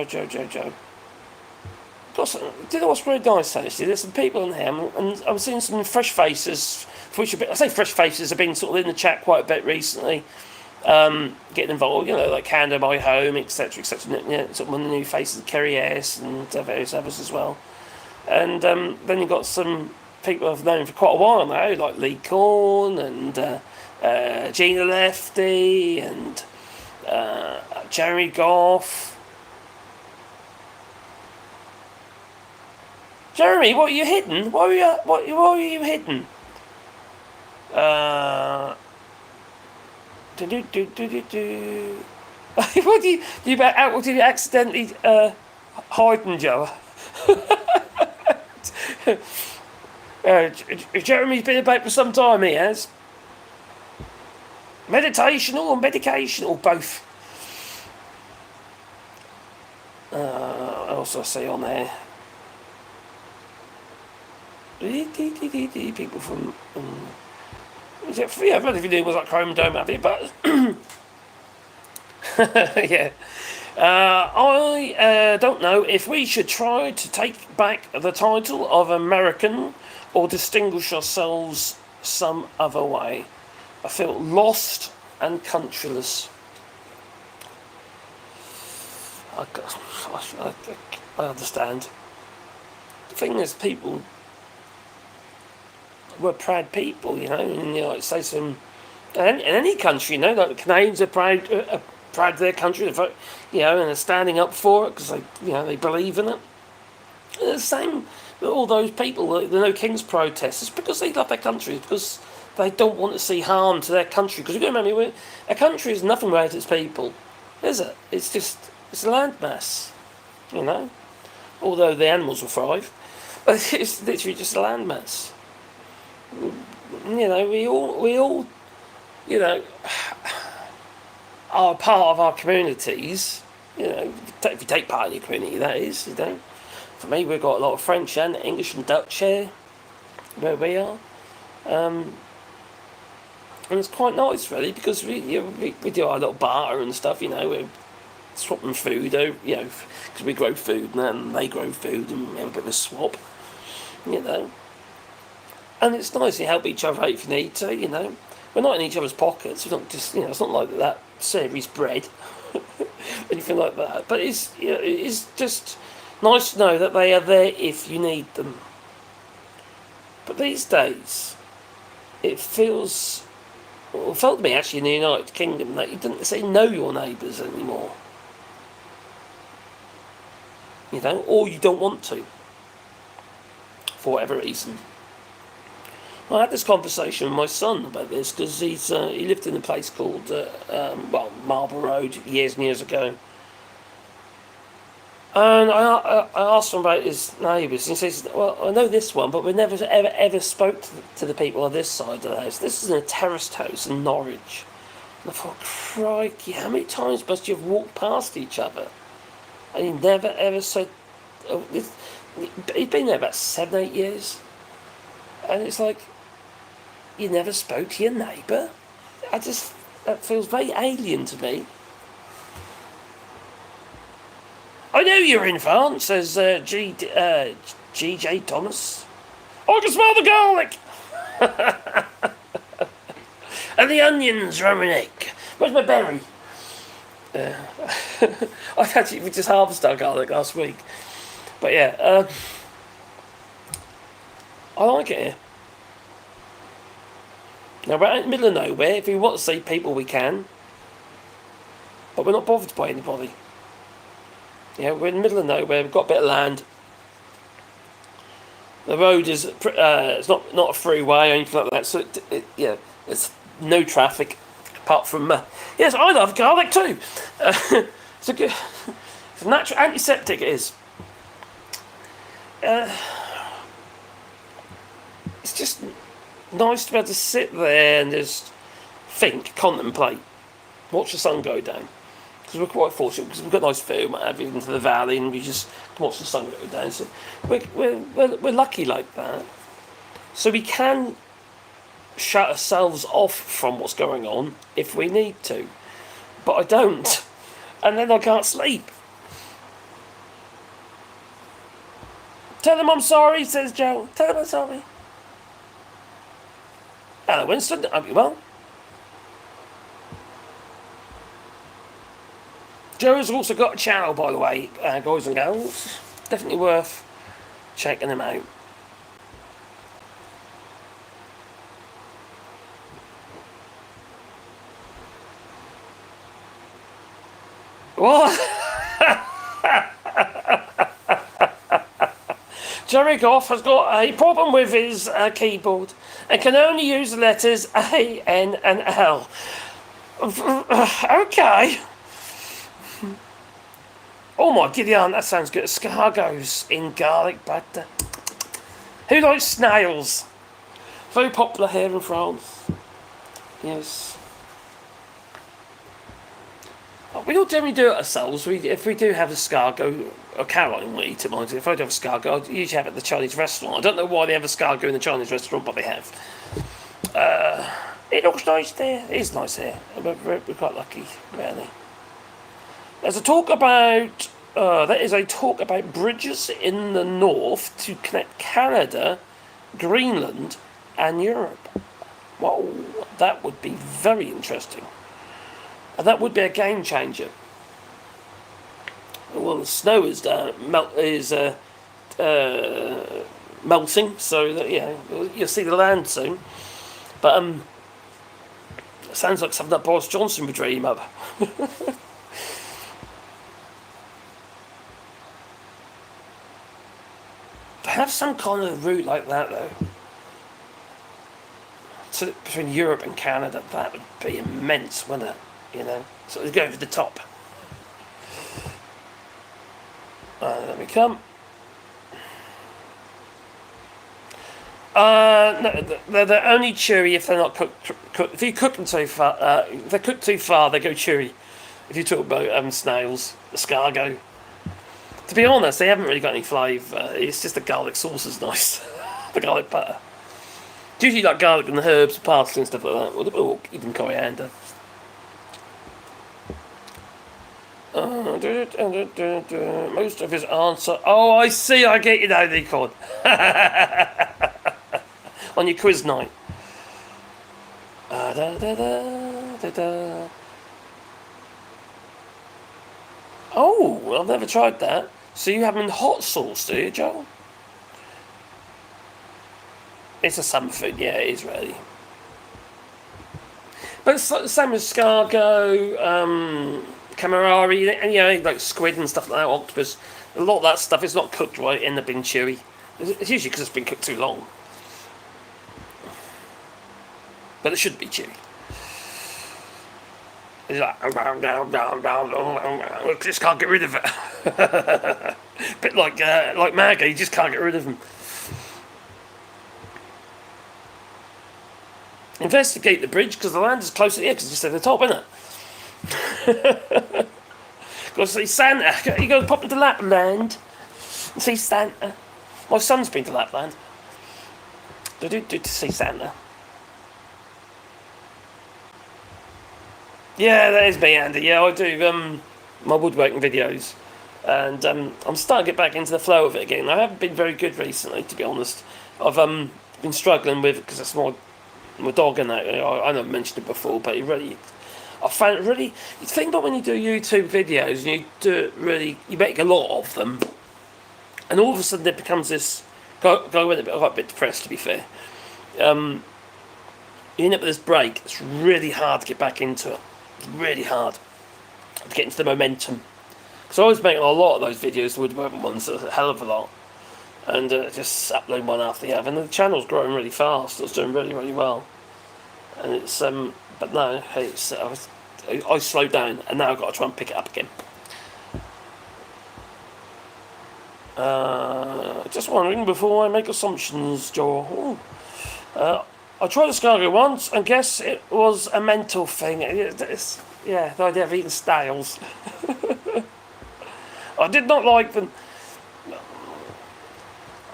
you know what's very nice, actually? There's some people in here, and I'm seeing some fresh faces, I say fresh faces have been sort of in the chat quite a bit recently, getting involved, like Canada, My Home, etc., etc. Sort of one of the new faces, Kerry S, and various others as well. And then you've got some people I've known for quite a while now, like Lee Korn, and Gina Lefty, and Jeremy Goff. Jeremy, what are you hidden? Why are you hidden? What did you accidentally hide, Joe? Jeremy's been about for some time, he has. Meditation or medication or both. What else I see on there? People from I don't know if you knew it was like Chrome Dome, have you? But yeah, I don't know if we should try to take back the title of American or distinguish ourselves some other way. I feel lost and countryless. I understand. The thing is, people. We're proud people, in the United States and in any country, like the Canadians are proud of their country, and they're standing up for it because they believe in it. And the same with all those people, the No Kings protests. It's because they love their country, it's because they don't want to see harm to their country. Because you got to remember, a country is nothing without its people, is it? It's a landmass, Although the animals will thrive, but it's literally just a landmass. We all, are part of our communities. If you take part in your community, that is. For me, we've got a lot of French and English and Dutch here, where we are, and it's quite nice, really, because we do our little barter and stuff. We're swapping food, because we grow food and then they grow food, and we have a bit of a swap, And it's nice to help each other out if you need to, We're not in each other's pockets. We're not just, it's not like that series bread, anything like that. But it's just nice to know that they are there if you need them. But these days, it felt to me actually in the United Kingdom that you didn't say know your neighbours anymore. Or you don't want to, for whatever reason. I had this conversation with my son about this because he lived in a place called Marlborough Road years and years ago, And I asked him about his neighbours, and he says, "Well, I know this one, but we never ever spoke to the people on this side of the house. This is in a terraced house in Norwich." And I thought, crikey, how many times must you have walked past each other? And he never ever said, oh, he'd been there about 7-8 years. And it's like, you never spoke to your neighbour? That feels very alien to me. I know you're in France, says G.J. Thomas. I can smell the garlic! And the onions, Romanic. Where's my berry? I've actually just harvested our garlic last week. But yeah, I like it here. Now we're out in the middle of nowhere. If we want to see people, we can. But we're not bothered by anybody. Yeah, we're in the middle of nowhere. We've got a bit of land. The road is it's not a freeway or anything like that. So it's no traffic apart from. Yes, I love garlic too. It's a good, it's a natural antiseptic. It is. It's just nice to be able to sit there and just think, contemplate, watch the sun go down. Because we're quite fortunate because we've got nice view, might have into the valley, and we just watch the sun go down. So we're lucky like that. So we can shut ourselves off from what's going on if we need to, but I don't, and then I can't sleep. Tell them I'm sorry, says Joe. Tell them I'm sorry. Hello, Winston. Hope you well. Joe's also got a channel, by the way, guys and girls. Definitely worth checking him out. What? Jerry Goff has got a problem with his keyboard and can only use the letters A, N, and L. Okay. Oh my Gideon, that sounds good. Escargots in garlic butter. Who likes snails? Very popular here in France. Yes. We don't generally do it ourselves. If we do have escargot, or Caroline will eat it, mind you. If I do have escargot, I usually have it at the Chinese restaurant. I don't know why they have escargot in the Chinese restaurant, but they have. It looks nice there. It is nice here. We're quite lucky, really. There's a talk about bridges in the north to connect Canada, Greenland, and Europe. Whoa, that would be very interesting. And that would be a game changer. Well, the snow is melting, so that, you'll see the land soon. But it sounds like something that Boris Johnson would dream up. To have some kind of route like that, though, between Europe and Canada, that would be immense, wouldn't it? So let's go over the top. Let me come. No, they're only chewy if they're not cooked. If you cook them too far, if they're cooked too far, they go chewy. If you talk about snails, escargot. To be honest, they haven't really got any flavour. It's just the garlic sauce is nice. The garlic butter. It's usually like garlic and the herbs, parsley and stuff like that, or even coriander. Most of his answer. Oh, I see. I get you now, Deacon. On your quiz night. Oh, I've never tried that. So you have them in hot sauce, do you, Joel? It's a summer food, yeah, it is really. But it's like the same as escargot, calamari, and like squid and stuff like that, octopus. A lot of that stuff is not cooked right, end up being chewy. It's usually because it's been cooked too long. But it should be chewy. He's like, just can't get rid of it. Bit like Maggie, you just can't get rid of him. Investigate the bridge because the land is close to the because it's just at the top, isn't it? Got to see Santa. You got to pop into Lapland and see Santa. My son's been to Lapland. To see Santa. Yeah, that is me, Andy. Yeah, I do my woodworking videos. And I'm starting to get back into the flow of it again. I haven't been very good recently, to be honest. I've been struggling with, because that's my dog and that. I never mentioned it before, but I found it really. You think about when you do YouTube videos, and you do it really, you make a lot of them, and all of a sudden it becomes this. Go with it, but I got a bit depressed, to be fair. You end up with this break. It's really hard to get back into it. It's really hard to get into the momentum. So I was making a lot of those videos, the woodworking ones, a hell of a lot, and just upload one after the other. And the channel's growing really fast. It's doing really, really well. And it's but no, it's I slowed down, and now I've got to try and pick it up again. Just wondering before I make assumptions, Joel. I tried escargot once, and guess it was a mental thing. The idea of eating snails. I did not like them.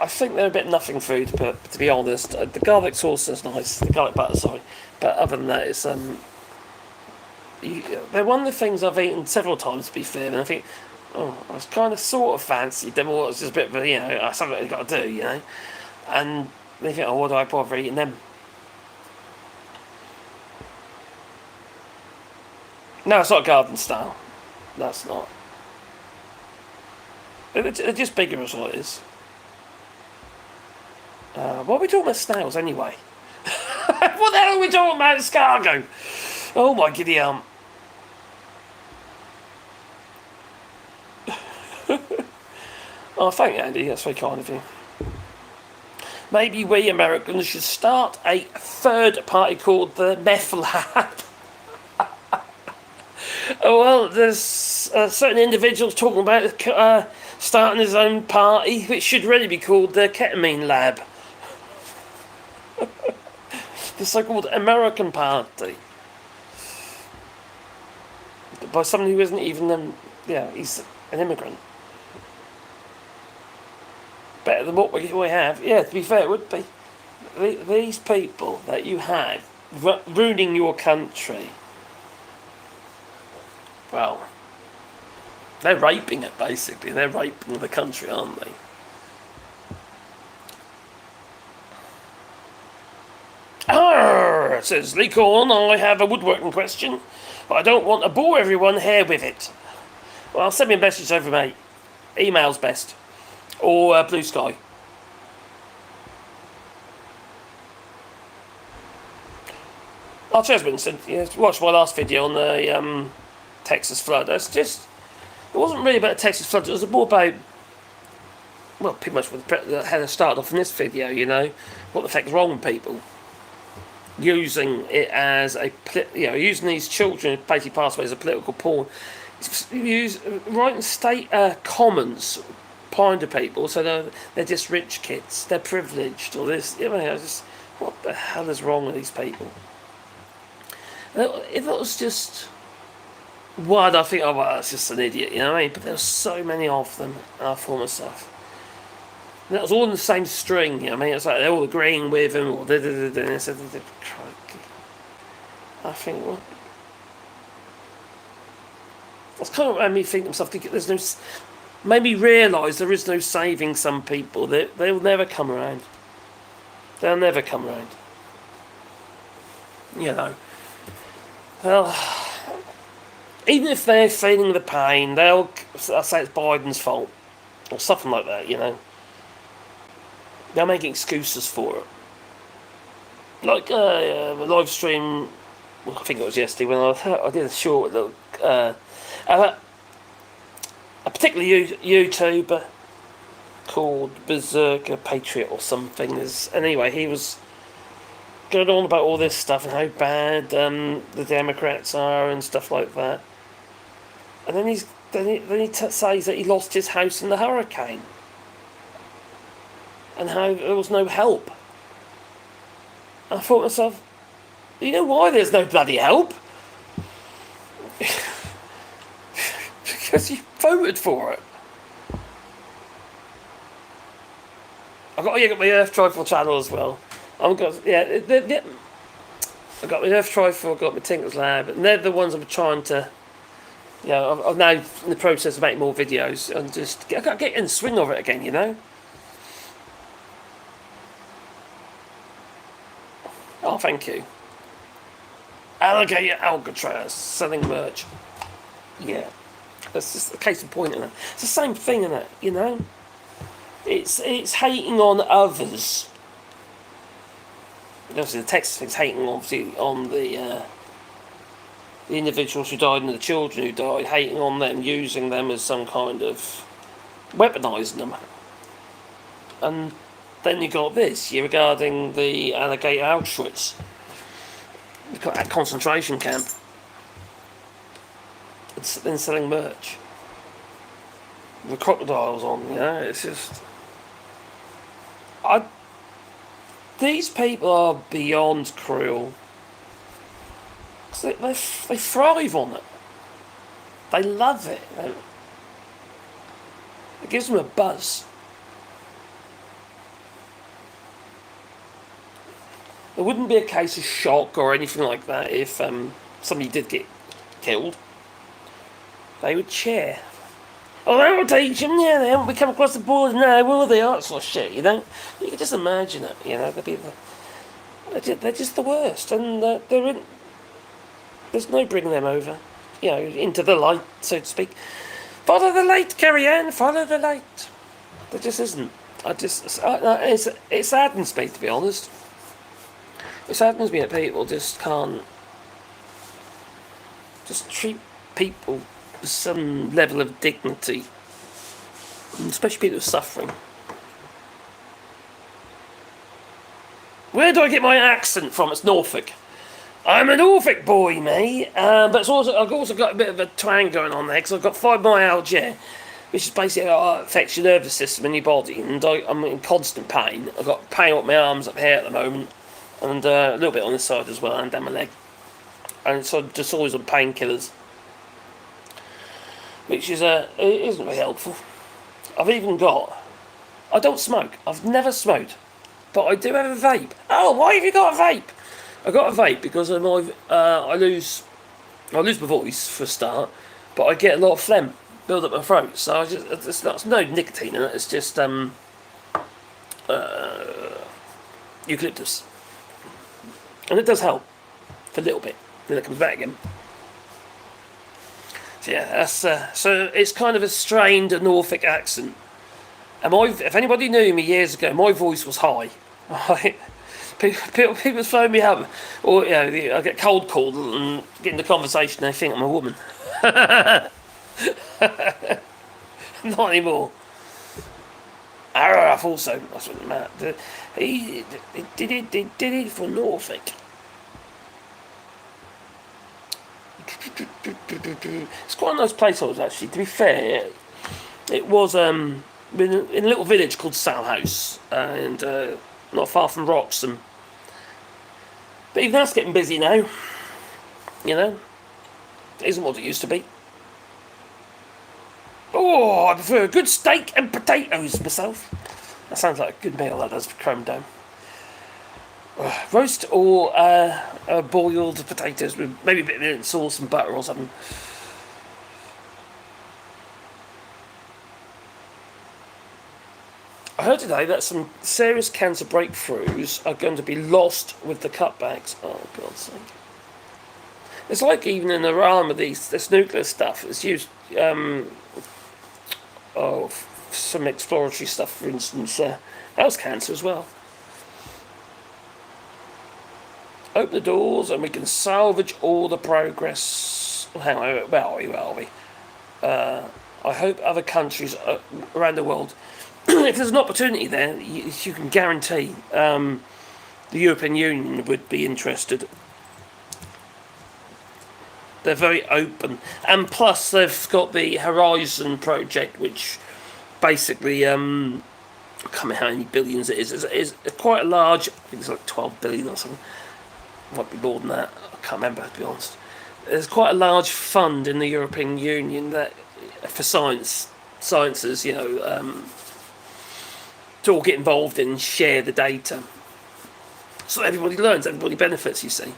I think they're a bit nothing food, but to be honest, the garlic sauce is nice. The garlic butter, sorry. But other than that, it's they're one of the things I've eaten several times, to be fair, and I think, I was kind of sort of fancied them, or it's just a bit of something I've got to do, and they think, why do I bother eating them? No, it's not garden style. That's not. They're just bigger, is what it is. What are we talking about snails anyway? What the hell are we talking about escargot? Oh my giddy aunt. Oh, thank you, Andy. That's very kind of you. Maybe we Americans should start a third party called the Meth Lab. Well, there's certain individuals talking about starting his own party, which should really be called the Ketamine Lab. The so-called American Party. By someone who isn't even, he's an immigrant. Better than what we have. Yeah, to be fair, it would be. These people that you have ruining your country, well, they're raping it, basically. They're raping the country, aren't they? Says Lee Corn, I have a woodworking question, but I don't want to bore everyone here with it. Well, send me a message over, mate. Email's best. Or Blue Sky. Cheers, Winston. Yeah, watch my last video on the Texas flood. It wasn't really about the Texas flood. It was more about, well, pretty much how I started off in this video. What the heck's wrong with people using it as using these children who basically pass away as a political pawn. Writing state comments applying to people, so they're just rich kids, they're privileged, or this. What the hell is wrong with these people? If it was just one, I think, it's just an idiot, you know what I mean? But there's so many of them, form of stuff. And it was all in the same string, you know what I mean? It's like they're all agreeing with him, or I think, well, that's kind of what made me think to myself, made me realise there is no saving some people. They'll never come around. They'll never come around. Well, even if they're feeling the pain, they'll say it's Biden's fault, or something like that, They're making excuses for it. Like a live stream, I think it was yesterday, when I did a short look, a particular YouTuber called Berserker Patriot or something. Anyway, he was going on about all this stuff and how bad the Democrats are and stuff like that. And then he says that he lost his house in the hurricane. And how there was no help. I thought to myself, you know why there's no bloody help? Because you voted for it. I've got my Earth Trifle channel as well. I've got my Earth Trifle, I've got my Tinker's Lab, and they're the ones I'm trying to. I'm now in the process of making more videos and I got to get in the swing of it again, you know. Oh, thank you. Alligator Alcatraz selling merch. Yeah, that's just a case in point, isn't it? It's the same thing, isn't it? You know, it's hating on others. Obviously, the Texas thing's hating on the individuals who died and the children who died, hating on them, using them as some kind of weaponising them. And then you got this, you're regarding the alligator AllShorts, that concentration camp, and then selling merch with crocodiles on. You know, it's just, these people are beyond cruel. They thrive on it. They love it. It gives them a buzz. It wouldn't be a case of shock or anything like that if somebody did get killed. They would cheer. Oh, that would teach them, yeah, they haven't come across the border now, will they? That sort of shit, you know? You can just imagine it, you know? They're just the worst, and there's no bringing them over, you know, into the light, so to speak. Follow the light, Carrie Ann, follow the light. There just isn't. It saddens me, to be honest. It saddens me that people just can't just treat people with some level of dignity, especially people who are suffering. Where do I get my accent from? It's Norfolk. I'm a Norfolk boy, mate, but I've also got a bit of a twang going on there because I've got fibromyalgia, which is basically affects your nervous system in your body, and I'm in constant pain. I've got pain up my arms, up here at the moment, and a little bit on this side as well, and down my leg. And so I'm just always on painkillers, which is it isn't very helpful. I've even got, I don't smoke. I've never smoked, but I do have a vape. Oh, why have you got a vape? I got a vape because of I lose my voice for a start, but I get a lot of phlegm build up my throat. So it's no nicotine in it. It's just eucalyptus, and it does help for a little bit. Then it comes back again. So yeah, that's so it's kind of a strained Norfolk accent. And if anybody knew me years ago, my voice was high. People phone me up, or you know, I get cold called and get into conversation. They think I'm a woman. Not anymore. Arraf also. That's what Matt did. He did it for Norfolk. It's quite a nice place, actually. To be fair, it was in a little village called Salhouse, and not far from Wroxham. But even that's getting busy now. You know, it isn't what it used to be. Oh, I prefer a good steak and potatoes myself. That sounds like a good meal, that does, for Chrome Dome. Roast or boiled potatoes with maybe a bit of sauce and butter or something. I heard today that some serious cancer breakthroughs are going to be lost with the cutbacks. Oh, God's sake. It's like even in Iran with this nuclear stuff, it's used some exploratory stuff, for instance, house cancer as well. Open the doors and we can salvage all the progress. Hang on, where are we? I hope other countries around the world, if there's an opportunity there, you can guarantee the European Union would be interested. They're very open. And plus, they've got the Horizon project, which basically, I can't remember how many billions it is quite a large, I think it's like 12 billion or something. Might be more than that. I can't remember, to be honest. There's quite a large fund in the European Union that for sciences, to all get involved in and share the data. So everybody learns, everybody benefits, you see.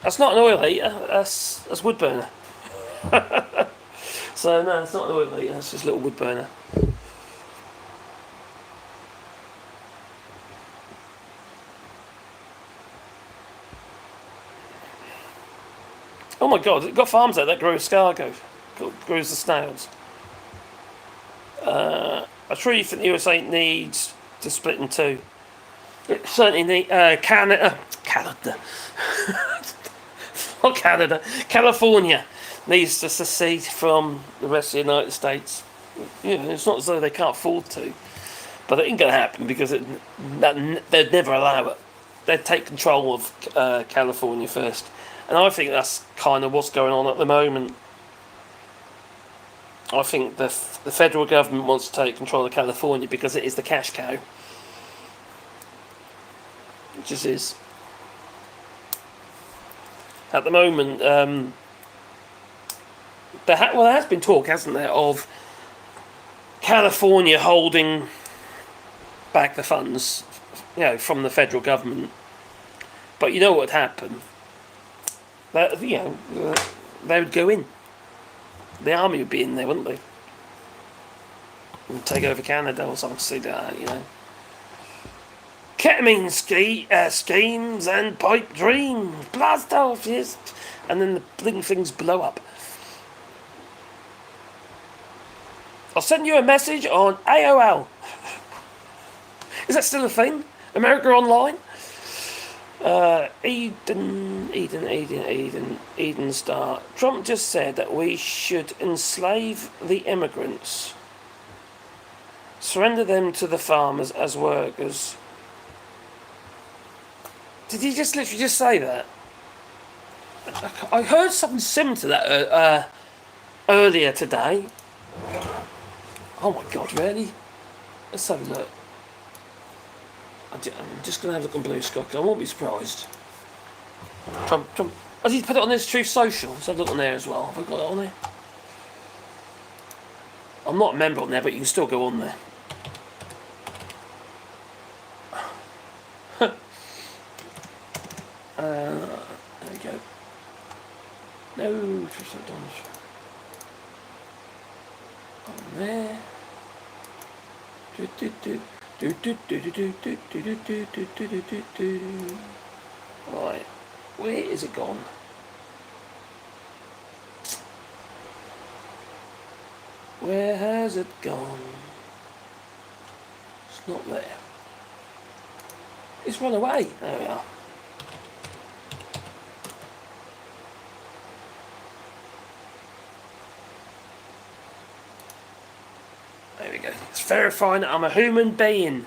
That's not an oil heater, that's wood burner. So no, it's not an oil heater, it's just a little wood burner. Oh my god, they've got farms there that grow escargot, grows the snails. I truly think the USA needs to split in two. It certainly needs Canada. Not Canada. California needs to secede from the rest of the United States. It's not as though they can't afford to, but it ain't going to happen because they'd never allow it. They'd take control of California first. And I think that's kind of what's going on at the moment. I think the federal government wants to take control of California because it is the cash cow. It just is. At the moment, there has been talk, hasn't there, of California holding back the funds, from the federal government. But you know what would happen? They would go in. The army would be in there, wouldn't they? And take over Canada or something. See that, Ketamine schemes and pipe dreams. Blast off, yes. And then the bling things blow up. I'll send you a message on AOL. Is that still a thing? America Online? Eden Star. Trump just said that we should enslave the immigrants, surrender them to the farmers as workers. Did he just literally just say that? I heard something similar to that earlier today. Oh my god, really? Let's have a look. I'm just going to have a look on Blue Sky, because I won't be surprised. Trump. Has he put it on his Truth Social? Let's have a look on there as well. Have I got it on there? I'm not a member on there, but you can still go on there. There we go. No, Truth Social. On there. Right, where is it gone? Where has it gone? It's not there. It's run away. There we are. There we go. It's verifying that I'm a human being.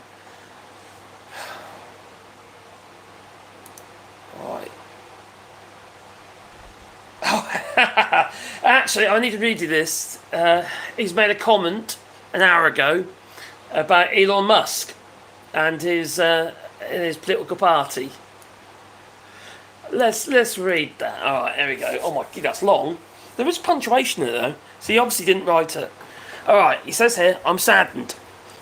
Right. Oh, actually, I need to read you this. He's made a comment an hour ago about Elon Musk and his political party. Let's read that. All right, there we go. Oh my god, that's long. There is punctuation in it though, so he obviously didn't write it. Alright, he says here, I'm saddened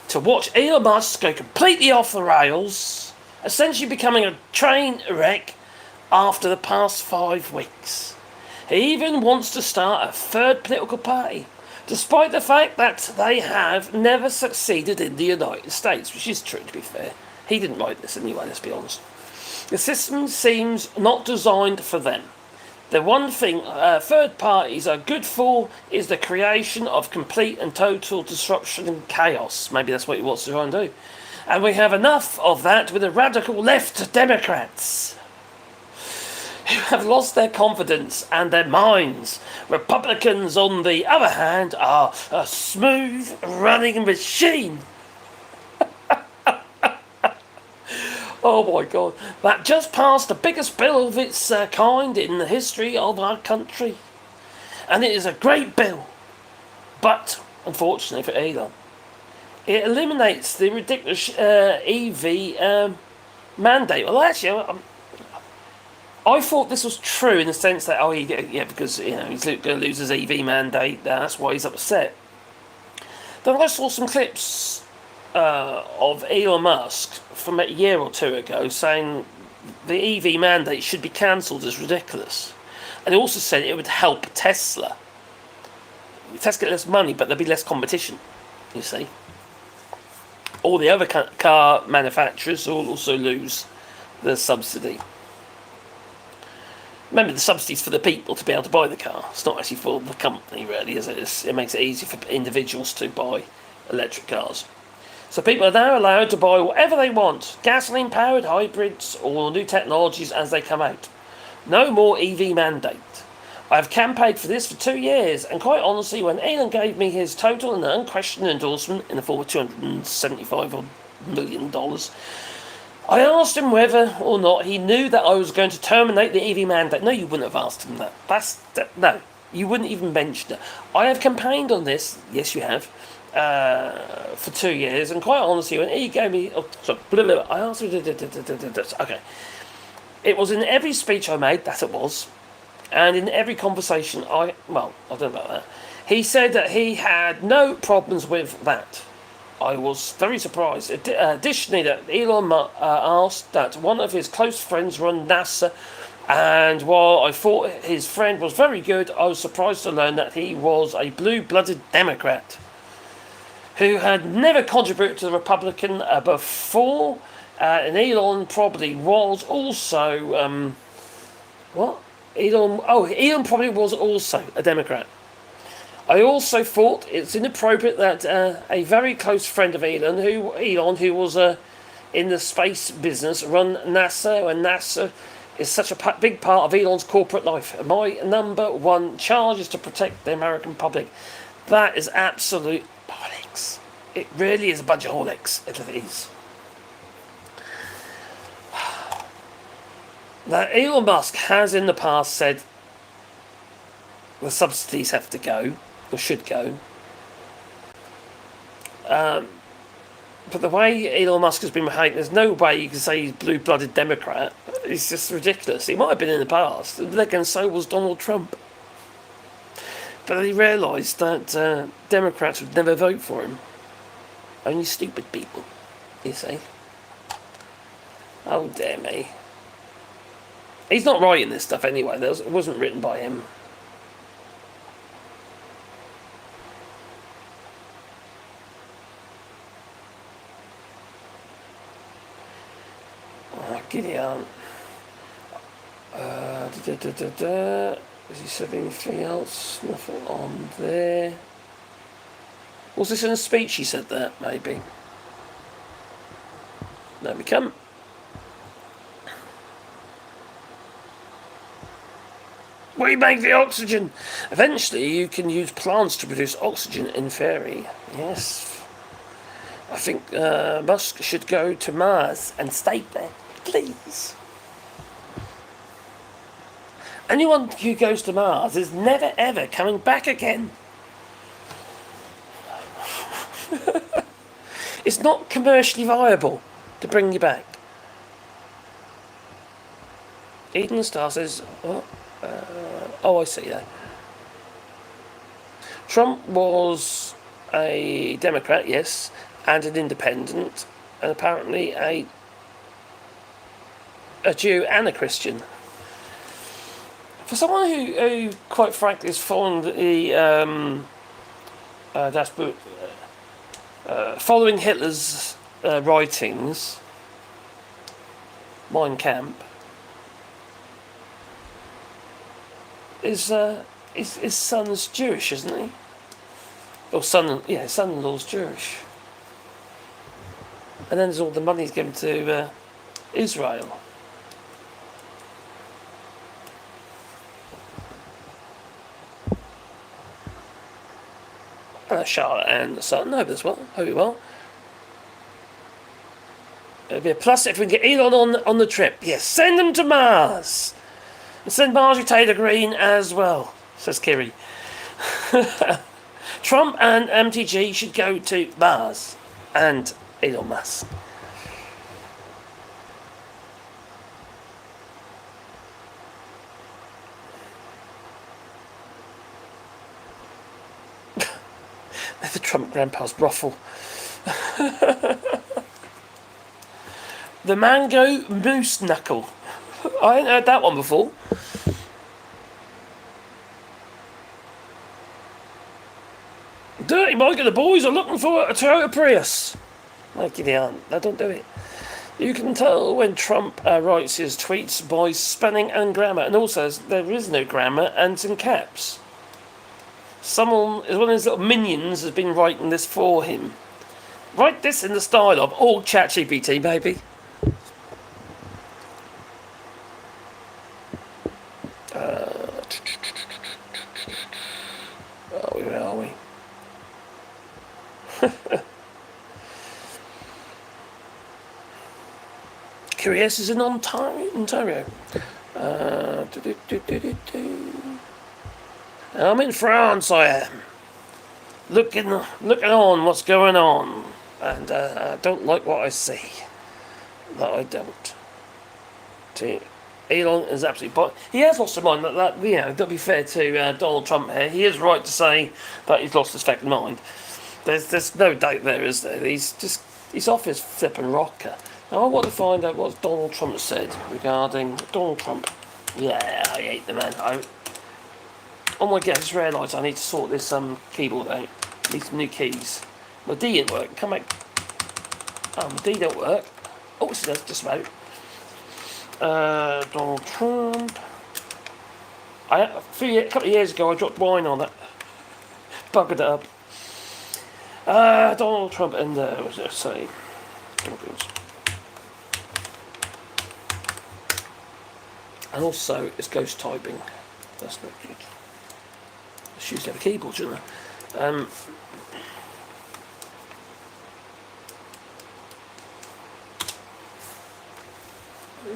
to watch Elon Musk go completely off the rails, essentially becoming a train wreck after the past 5 weeks. He even wants to start a third political party, despite the fact that they have never succeeded in the United States, which is true, to be fair. He didn't write this anyway, let's be honest. The system seems not designed for them. The one thing third parties are good for is the creation of complete and total disruption and chaos. Maybe that's what he wants to try and do. And we have enough of that with the radical left Democrats. who have lost their confidence and their minds. Republicans, on the other hand, are a smooth running machine. Oh my God, that just passed the biggest bill of its kind in the history of our country. And it is a great bill. But, unfortunately for Elon, it eliminates the ridiculous EV mandate. Well, actually, I thought this was true in the sense that, because he's going to lose his EV mandate, that's why he's upset. Then I saw some clips of Elon Musk from a year or two ago saying the EV mandate should be cancelled as ridiculous. And he also said it would help Tesla. Tesla get less money, but there'll be less competition, you see. All the other car manufacturers will also lose the subsidy. Remember, the subsidy's for the people to be able to buy the car. It's not actually for the company, really, is it? It makes it easy for individuals to buy electric cars. So people are now allowed to buy whatever they want, gasoline-powered hybrids or new technologies as they come out. No more EV mandate. I have campaigned for this for 2 years, and quite honestly, when Elon gave me his total and unquestioned endorsement in the form of $275 million, I asked him whether or not he knew that I was going to terminate the EV mandate. No, you wouldn't have asked him that. No, you wouldn't even mention it. I have campaigned on this, yes you have, for 2 years, and quite honestly, when he gave me... I asked him... Okay. It was in every speech I made, that it was, and in every conversation I don't know about that. He said that he had no problems with that. I was very surprised. Additionally, that Elon asked that one of his close friends run NASA, and while I thought his friend was very good, I was surprised to learn that he was a blue-blooded Democrat who had never contributed to the Republican before, and Elon probably was also... what? Elon probably was also a Democrat. I also thought it's inappropriate that a very close friend of Elon, who was in the space business, run NASA, and NASA is such a big part of Elon's corporate life. My number one charge is to protect the American public. That is absolute bollocks. It really is a bunch of bollocks. It is. Now, Elon Musk has in the past said the subsidies have to go, or should go. But the way Elon Musk has been behaving, there's no way you can say he's blue-blooded Democrat. It's just ridiculous. He might have been in the past, and so was Donald Trump. But he realised that Democrats would never vote for him. Only stupid people, you see. Oh, dear me. He's not writing this stuff anyway. It wasn't written by him. Oh, Gideon. Has he said anything else? Nothing on there. Was this in a speech he said that, maybe? There we come. We make the oxygen. Eventually, you can use plants to produce oxygen in theory. Yes. I think Musk should go to Mars and stay there, please. Anyone who goes to Mars is never ever coming back again. It's not commercially viable to bring you back. Eden Star says, I see that. Trump was a Democrat, yes, and an independent, and apparently a Jew and a Christian. For someone who quite frankly, is following the following Hitler's writings, Mein Kampf, his son's Jewish, isn't he? Or son-in-law's Jewish. And then there's all the money's given to Israel. Charlotte and Sutton over as well. Hope you well. It'll be a plus if we can get Elon on the trip. Yes, send them to Mars. And send Marjorie Taylor Greene as well, says Kiri. Trump and MTG should go to Mars. And Elon Musk. The Trump grandpa's brothel. The mango moose knuckle. I hadn't heard that one before. Dirty Mike and the boys are looking for a Toyota Prius. No, they aren't. No, don't do it. You can tell when Trump writes his tweets by spelling and grammar, and also there is no grammar and it's in caps. Someone, one of his little minions, has been writing this for him. Write this in the style of all ChatGPT, baby. Where are we? Curious is in Ontario. I'm in France, I am. Looking on what's going on. And I don't like what I see. That I don't. Elon is absolutely... But he has lost his mind. To be fair to Donald Trump here, he is right to say that he's lost his fucking mind. There's no doubt there, is there? He's off his flipping rocker. Now, I want to find out what Donald Trump said regarding Donald Trump. Yeah, I hate the man. Oh my god, I just realised I need to sort this keyboard out. Need some new keys. My D didn't work. Come back. Oh, my D don't work. Oh, it does, just about. Donald Trump. A couple of years ago, I dropped wine on it. Buggered it up. Donald Trump and what was I say? And also, it's ghost typing. That's not good. I should have a keyboard, shouldn't I?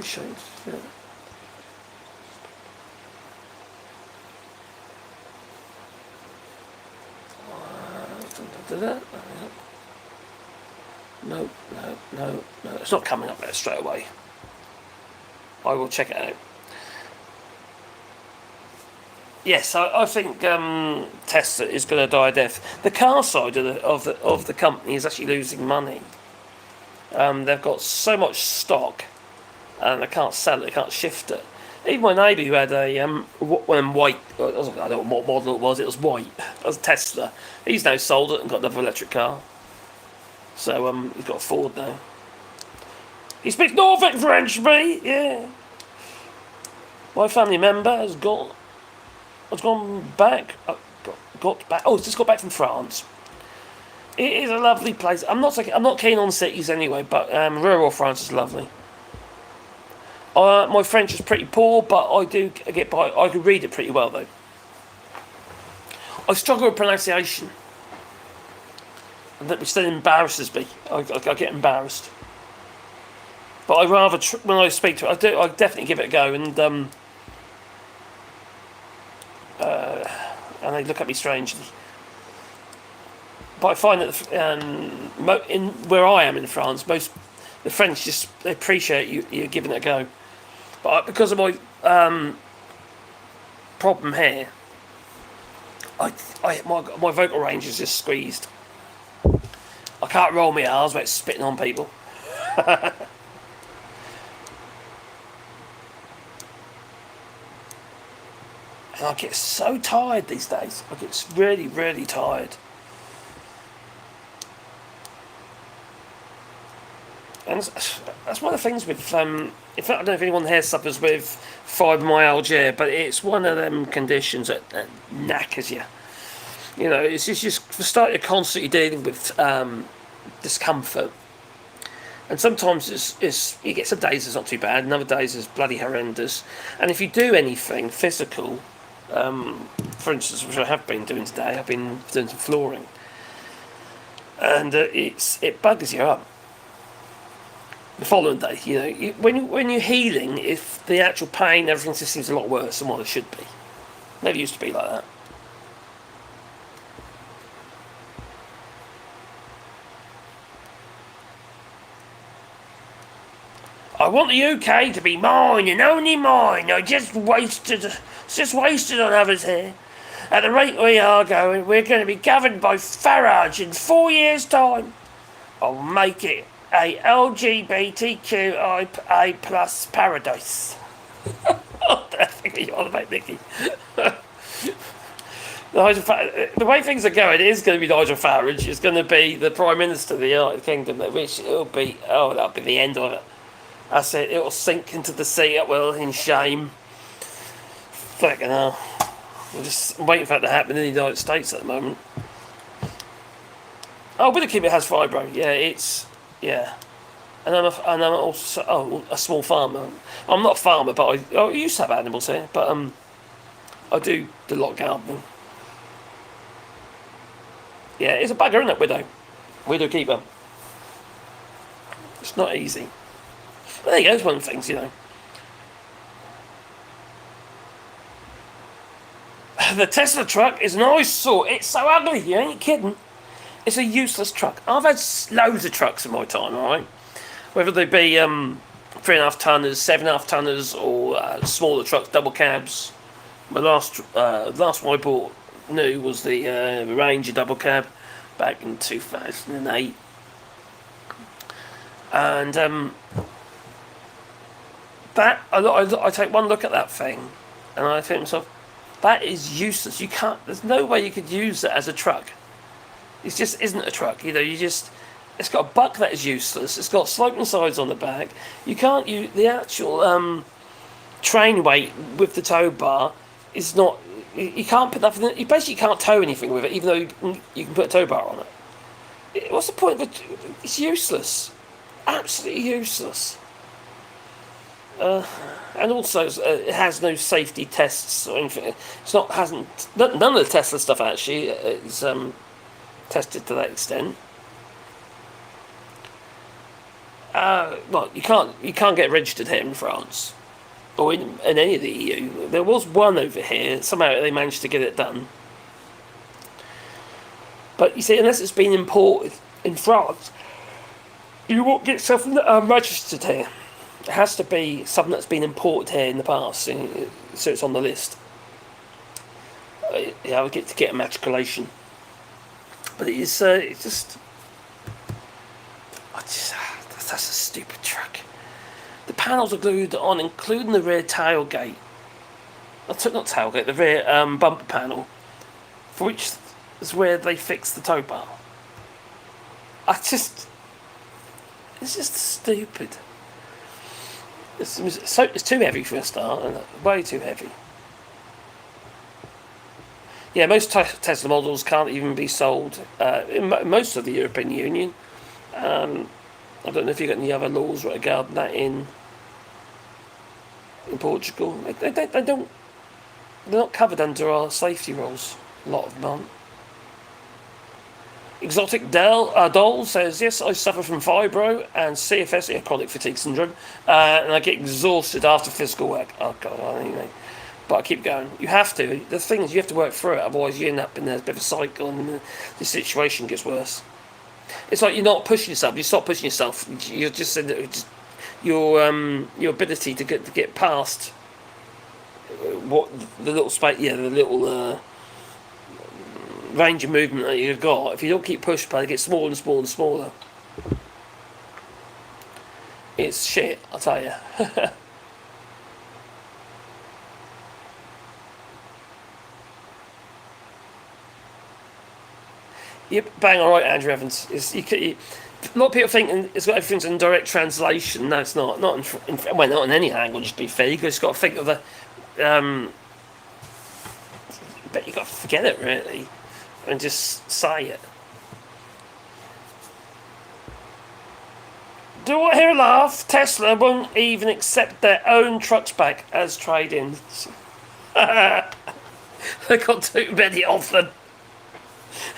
Shades, yeah. No. It's not coming up there straight away. I will check it out. Yes, I think Tesla is going to die a death. The car side of the company is actually losing money. They've got so much stock, and they can't sell it, they can't shift it. Even my neighbour who had a white, I don't know what model it was white. It was a Tesla. He's now sold it and got another electric car. So he's got a Ford now. He speaks Norfolk French, mate. Yeah. My family member has gone back. Got back. Oh, he's just got back from France. It is a lovely place. I'm not keen on cities anyway, but rural France is lovely. My French is pretty poor, but I do get by. I can read it pretty well though. I struggle with pronunciation, and that still embarrasses me. I get embarrassed. But I rather when I speak to it, I definitely give it a go, and they look at me strangely. But I find that in where I am in France, most the French they appreciate you giving it a go. But because of my problem here, my vocal range is just squeezed. I can't roll my R's without spitting on people. And I get so tired these days. I get really, really tired. And that's one of the things with, in fact, I don't know if anyone here suffers with fibromyalgia, but it's one of them conditions that knackers you. You know, it's just for start, you're constantly dealing with discomfort. And sometimes you get some days it's not too bad, and other days it's bloody horrendous. And if you do anything physical, for instance, which I have been doing today, I've been doing some flooring. and it buggers you up. The following day, when you're healing, if the actual pain, everything just seems a lot worse than what it should be. Never used to be like that. I want the UK to be mine and only mine. I just wasted on others here. At the rate we are going, we're going to be governed by Farage in 4 years' time. I'll make it a LGBTQIA plus paradise. I think you're on about, Nicky. The way things are going, it is going to be Nigel Farage. It's going to be the Prime Minister of the United Kingdom, which that'll be the end of it. That's it. It'll sink into the sea at will in shame. Fucking hell. I'm just waiting for that to happen in the United States at the moment. Oh, Witherkeeper has fibro. Yeah. And I'm also a small farmer. I'm not a farmer, but I used to have animals here. But I do a lot of gardening. Yeah, it's a bugger, isn't it, Widowkeeper? It's not easy. But there you go, it's one of the things, The Tesla truck is an eyesore. It's so ugly, you ain't kidding. It's a useless truck. I've had loads of trucks in my time, alright? Whether they be 3.5 tonners, 7.5 tonners, or smaller trucks, double cabs. My last one I bought new was the Ranger double cab back in 2008. And I take one look at that thing, and I think to myself, that is useless. You can't. There's no way you could use it as a truck. It just isn't a truck. It's got a buck that is useless. It's got sloping sides on the back. You can't use the actual train weight with the tow bar. Is not. You can't put nothing. You basically can't tow anything with it, even though you can put a tow bar on it. What's the point of it? It's useless. Absolutely useless. And also, it has no safety tests or anything. None of the Tesla stuff actually is tested to that extent. Well, you can't get registered here in France or in any of the EU. There was one over here. Somehow they managed to get it done. But you see, unless it's been imported in France, you won't get yourself registered here. It has to be something that's been imported here in the past, so it's on the list. I would get to get a matriculation, but it's just that's a stupid truck. The panels are glued on, including the rear tailgate. Not tailgate, the rear bumper panel, for which is where they fix the tow bar. It's just stupid. It's too heavy for a start, way too heavy. Yeah, most Tesla models can't even be sold in most of the European Union. I don't know if you've got any other laws regarding that in Portugal. They're not covered under our safety rules. A lot of them aren't. Exotic Doll says, yes, I suffer from fibro and CFS, chronic fatigue syndrome, and I get exhausted after physical work. Oh, God, anyway. But I keep going. You have to. The thing is, you have to work through it, otherwise you end up in a bit of a cycle and the situation gets worse. It's like you're not pushing yourself. You stop pushing yourself. You're just your ability to get past what the little space, the little range of movement that you've got. If you don't keep pushing, it gets smaller and smaller and smaller. It's shit, I'll tell you. Yep, bang on right, Andrew Evans. A lot of people think it's got everything's in direct translation. No, it's not. Not in any language, to be fair. You've just got to think of the. But you've got to forget it, really, and just say it. Do I hear a laugh? Tesla won't even accept their own trucks back as trade-ins. They got too many of them.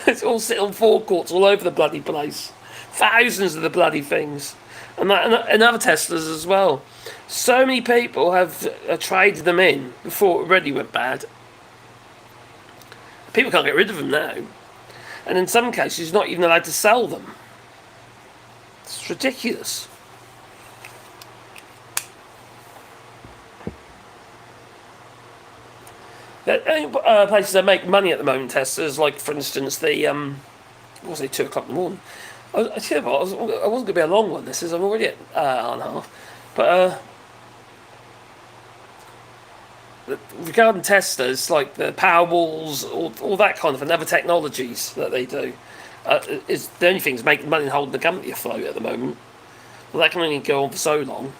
It's all sit on forecourts all over the bloody place. Thousands of the bloody things. And other Teslas as well. So many people have traded them in before it already went bad. People can't get rid of them now. And in some cases, you're not even allowed to sell them. It's ridiculous. Places that make money at the moment, Teslas, like for instance the what was it, 2 o'clock in the morning. I tell you what, I wasn't going to be a long one. This is, I'm already at hour and a half. But regarding Teslas, like the Powerwalls, all that kind of and other technologies that they do, is the only thing that's making money and holding the company afloat at the moment. Well, that can only go on for so long.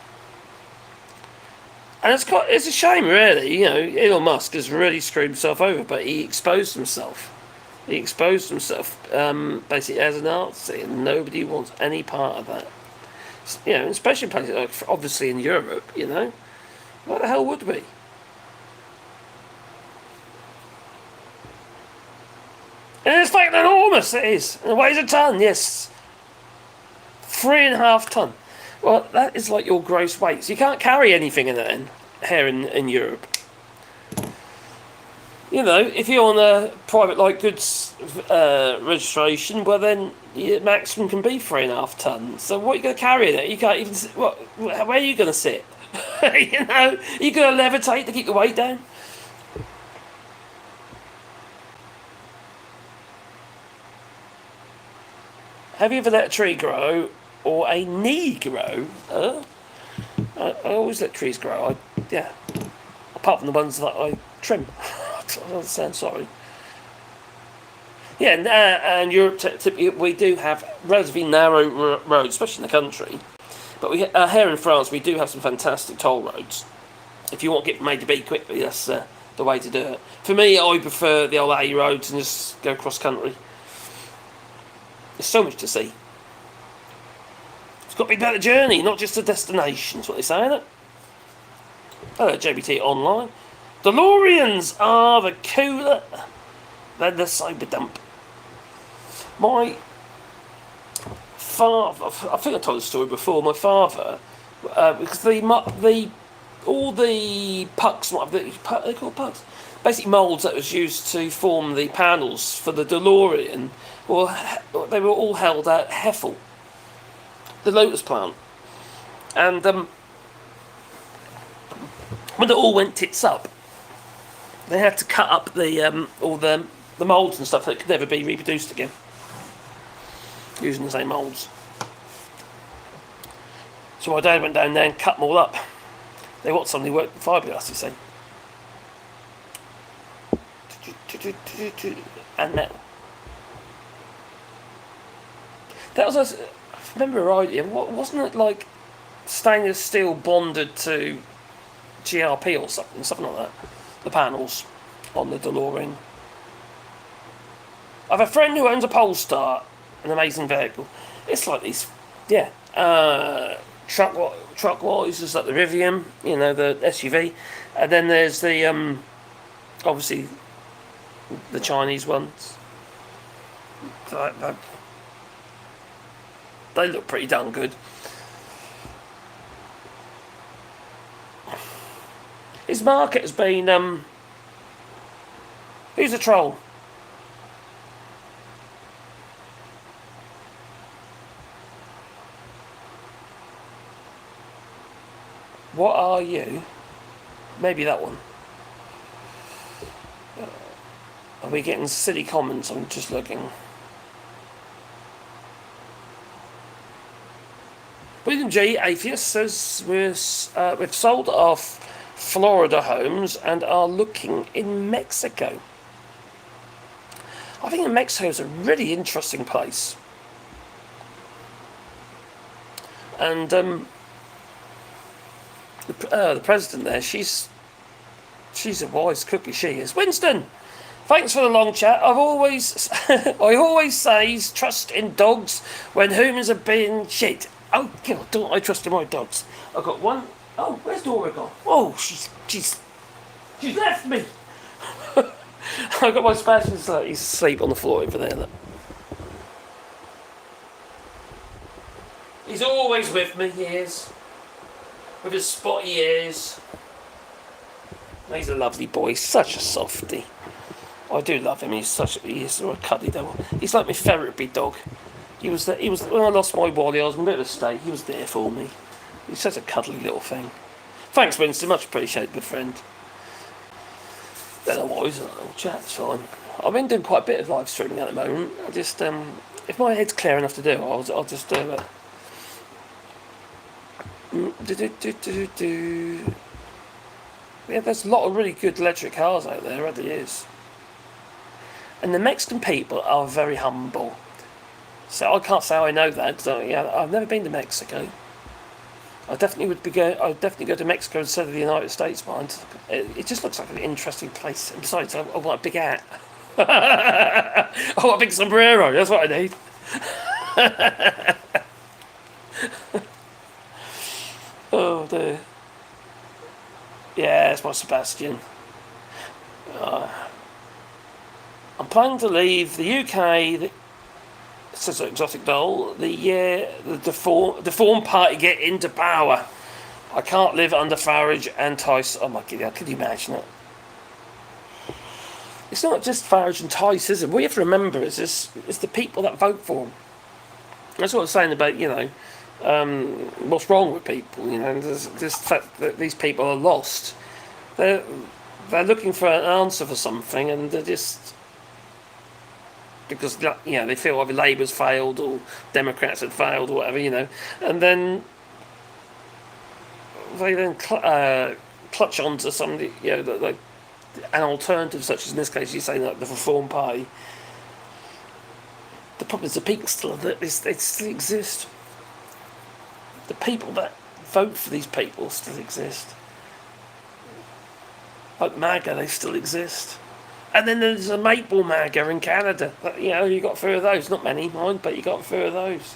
And it's a shame, really. You know, Elon Musk has really screwed himself over, but he exposed himself. He exposed himself basically as an Nazi, and nobody wants any part of that. You know, especially places like, obviously in Europe. You know, what the hell would we? And it's like enormous. It is. And it weighs a ton. Yes, 3.5 ton. Well, that is like your gross weight. So you can't carry anything in it then, here in Europe. You know, if you're on a private light goods registration, well then your maximum can be 3.5 tons. So what are you going to carry in it? You can't even. Where are you going to sit? You know, you going to levitate to keep the weight down? Have you ever let a tree grow? Or a knee grow? I always let trees grow. Apart from the ones that I trim. I don't sound sorry. Yeah, and Europe, we do have relatively narrow roads, especially in the country. But here in France, we do have some fantastic toll roads. If you want to get from A to B quickly, that's the way to do it. For me, I prefer the old A roads and just go cross country. There's so much to see. It's got to be about the journey, not just the destination. That's what they say, isn't it? Hello, JBT Online. DeLoreans are the cooler than the Cyberdump. My father, I think I told the story before. My father, because all the pucks, what they called pucks, basically moulds that was used to form the panels for the DeLorean, they were all held at Heffel, the Lotus plant, and when it all went tits up, they had to cut up all the moulds and stuff that could never be reproduced again using the same moulds. So my dad went down there and cut them all up. They want somebody who worked with fiberglass, you see, and metal. That was if I remember rightly, wasn't it like stainless steel bonded to GRP or something like that? The panels on the DeLorean. I have a friend who owns a Polestar, an amazing vehicle. It's like these, truck-wise, there's like the Rivian, you know, the SUV, and then there's the obviously the Chinese ones. They look pretty darn good. His market has been who's a troll? What are you? Maybe that one. Are we getting silly comments? I'm just looking. William G. Atheist says we've sold off Florida homes and are looking in Mexico. I think Mexico is a really interesting place. And the president there, she's a wise cookie, she is. Winston, thanks for the long chat. I always say trust in dogs when humans are being shit. Oh, God, don't I trust in my dogs? I've got one. Oh, where's Dora gone? Oh, she's left me. I've got my specialist. He's asleep on the floor over there. Look. He's always with me. He is. With his spotty ears. He's a lovely boy. He's such a softie. I do love him. He's a cuddly devil. He's like my therapy dog. He was when I lost my Wally, I was in a bit of a state. He was there for me. He's such a cuddly little thing. Thanks, Winston. Much appreciated, good friend. Don't know what is it. Little chat's fine. I've been doing quite a bit of live streaming at the moment. I just if my head's clear enough to do it, I'll just do it. Yeah, there's a lot of really good electric cars out there, really is. And the Mexican people are very humble. So I can't say I know that, because I've never been to Mexico. I'd definitely go to Mexico instead of the United States, mind. It just looks like an interesting place. And besides, I want a big hat. I want a big sombrero, that's what I need. Oh dear. Yeah, it's my Sebastian. I'm planning to leave the UK. Says an exotic doll. The year the deformed party get into power. I can't live under Farage and Tice. Oh my god, can you imagine it? It's not just Farage and Tice, is it? What you have to remember is it's the people that vote for them. That's what I'm saying about what's wrong with people. There's this fact that these people are lost. They're looking for an answer for something, and they're just. Because they feel either Labour's failed or Democrats had failed or whatever, and then they clutch onto something, like an alternative, such as in this case you say like the Reform Party. The problem is the people they still exist. The people that vote for these people still exist. Like MAGA, they still exist. And then there's a Maple MAGA in Canada. You got a few of those. Not many, mind, but you got a few of those.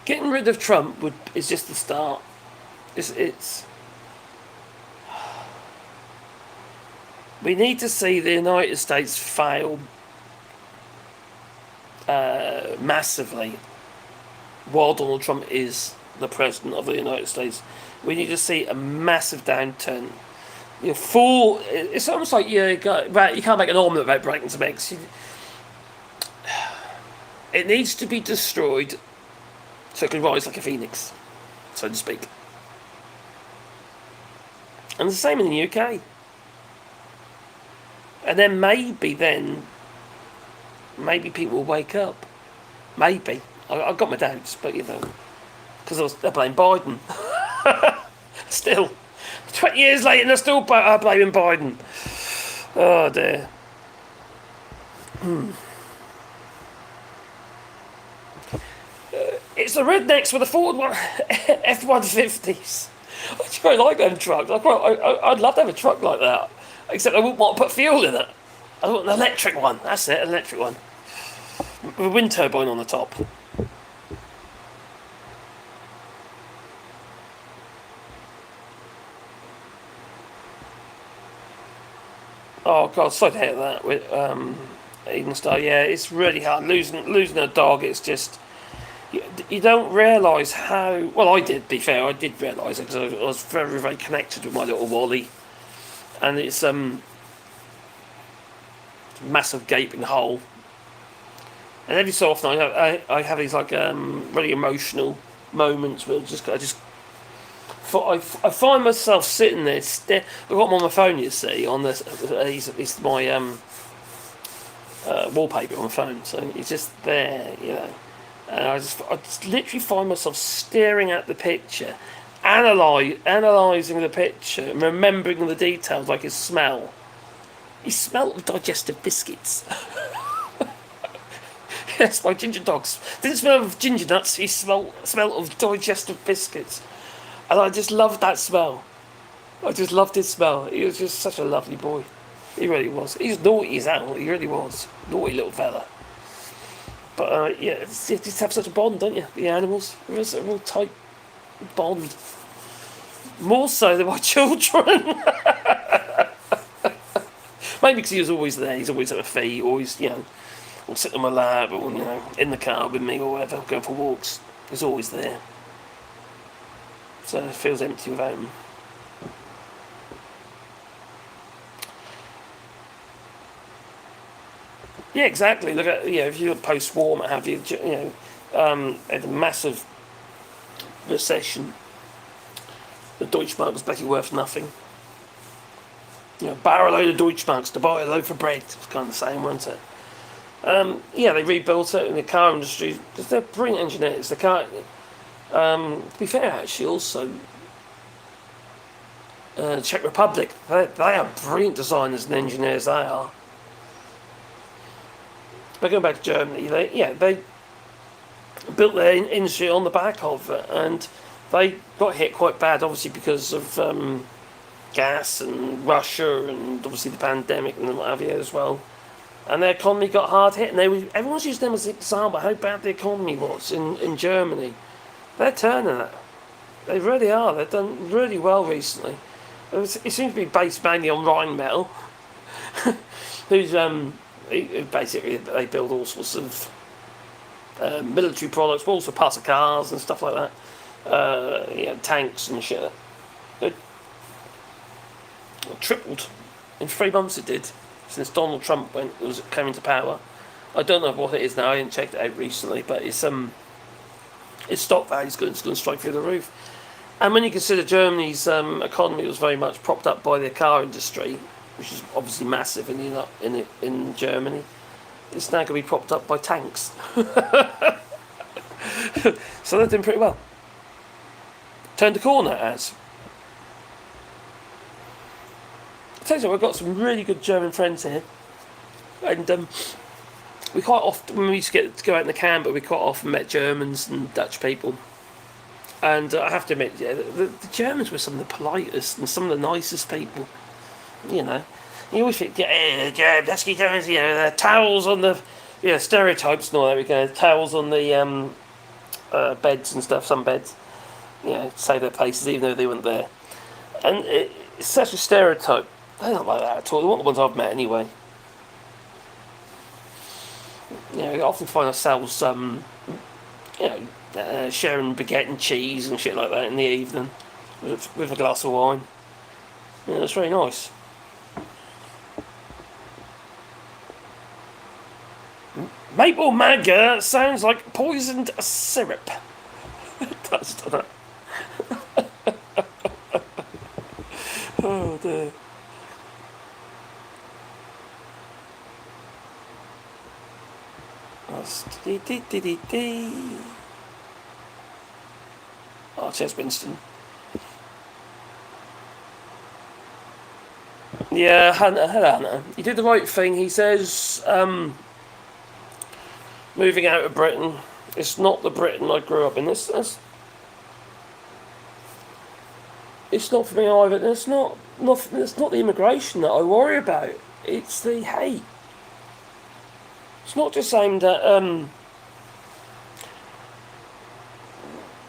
Getting rid of Trump is just the start. It's. We need to see the United States fail massively while Donald Trump is the president of the United States. We need to see a massive downturn. It's almost like you can't make an omelette without breaking some eggs. It needs to be destroyed so it can rise like a phoenix, so to speak. And the same in the UK. And then maybe people will wake up. Maybe. I've got my doubts, but because they're blaming Biden. Still. 20 years later and they're still blaming Biden. Oh dear. It's the rednecks with the Ford F-150s. I just quite like them trucks. I'd love to have a truck like that. Except I wouldn't want to put fuel in it. I want an electric one. That's it, an electric one. With a wind turbine on the top. Oh god, sorry to hear that with Eden Star. Yeah, it's really hard losing a dog. It's just you don't realise how well I did. Be fair, I did realise it because I was very very connected with my little Wally, and it's massive gaping hole. And every so often I have these like really emotional moments where I find myself sitting there. I've got him on my phone, you see. On this, he's my wallpaper on my phone, so he's just there, And I just literally find myself staring at the picture, analysing the picture, and remembering the details, like his smell. He smelled of digestive biscuits. Yes, like ginger dogs. Didn't smell of ginger nuts. He smelled of digestive biscuits. And I just loved that smell. I just loved his smell. He was just such a lovely boy. He really was. He's naughty as hell. He really was. Naughty little fella. But you just have such a bond, don't you? The animals. There's a real tight bond. More so than my children. Maybe because he was always there. He's always at my feet. Always, will sit on my lap, or in the car with me, or whatever, going for walks. He's always there. So it feels empty without him. Yeah, exactly. Look at if you look post-war, what have you? Had a massive recession. The Deutschmark was basically worth nothing. Borrow a load of Deutschmarks to buy a loaf of bread. It's kind of the same, wasn't it? They rebuilt it in the car industry because they're brilliant engineers. The car, to be fair, actually, also Czech Republic, they are brilliant designers and engineers. They are. But going back to Germany, they built their industry on the back of it, and they got hit quite bad, obviously because of gas and Russia, and obviously the pandemic and what have you as well. And their economy got hard hit, and everyone's used them as an example how bad the economy was in Germany. They're turning it. They really are. They've done really well recently. It seems to be based mainly on Rheinmetall, who's basically they build all sorts of military products, but also parts of cars and stuff like that. Tanks and shit. It tripled in 3 months. It did since Donald Trump came into power. I don't know what it is now. I didn't check it out recently, but its stock value's going straight through the roof. And when you consider Germany's economy was very much propped up by the car industry, which is obviously massive in Germany, it's now going to be propped up by tanks. So they're doing pretty well. Turned the corner, as. I tell you what, I've got some really good German friends here, and we quite often, when we used to go out in the camp, but we quite often met Germans and Dutch people. And I have to admit, the Germans were some of the politest and some of the nicest people. You always think, Dusky Germans, towels on the, stereotypes and all that. We go towels on the beds and stuff. Some beds, save their places even though they weren't there. And it's such a stereotype. They're not like that at all. They're not the ones I've met anyway. We often find ourselves, sharing baguette and cheese and shit like that in the evening with a glass of wine. It's very nice. Maple Magga sounds like poisoned syrup. It does, doesn't it? Oh dear. Oh, cheers, Winston. Yeah, Hannah. You did the right thing. He says, moving out of Britain, it's not the Britain I grew up in. It's not for me either. It's not the immigration that I worry about. It's the hate. It's not just aimed at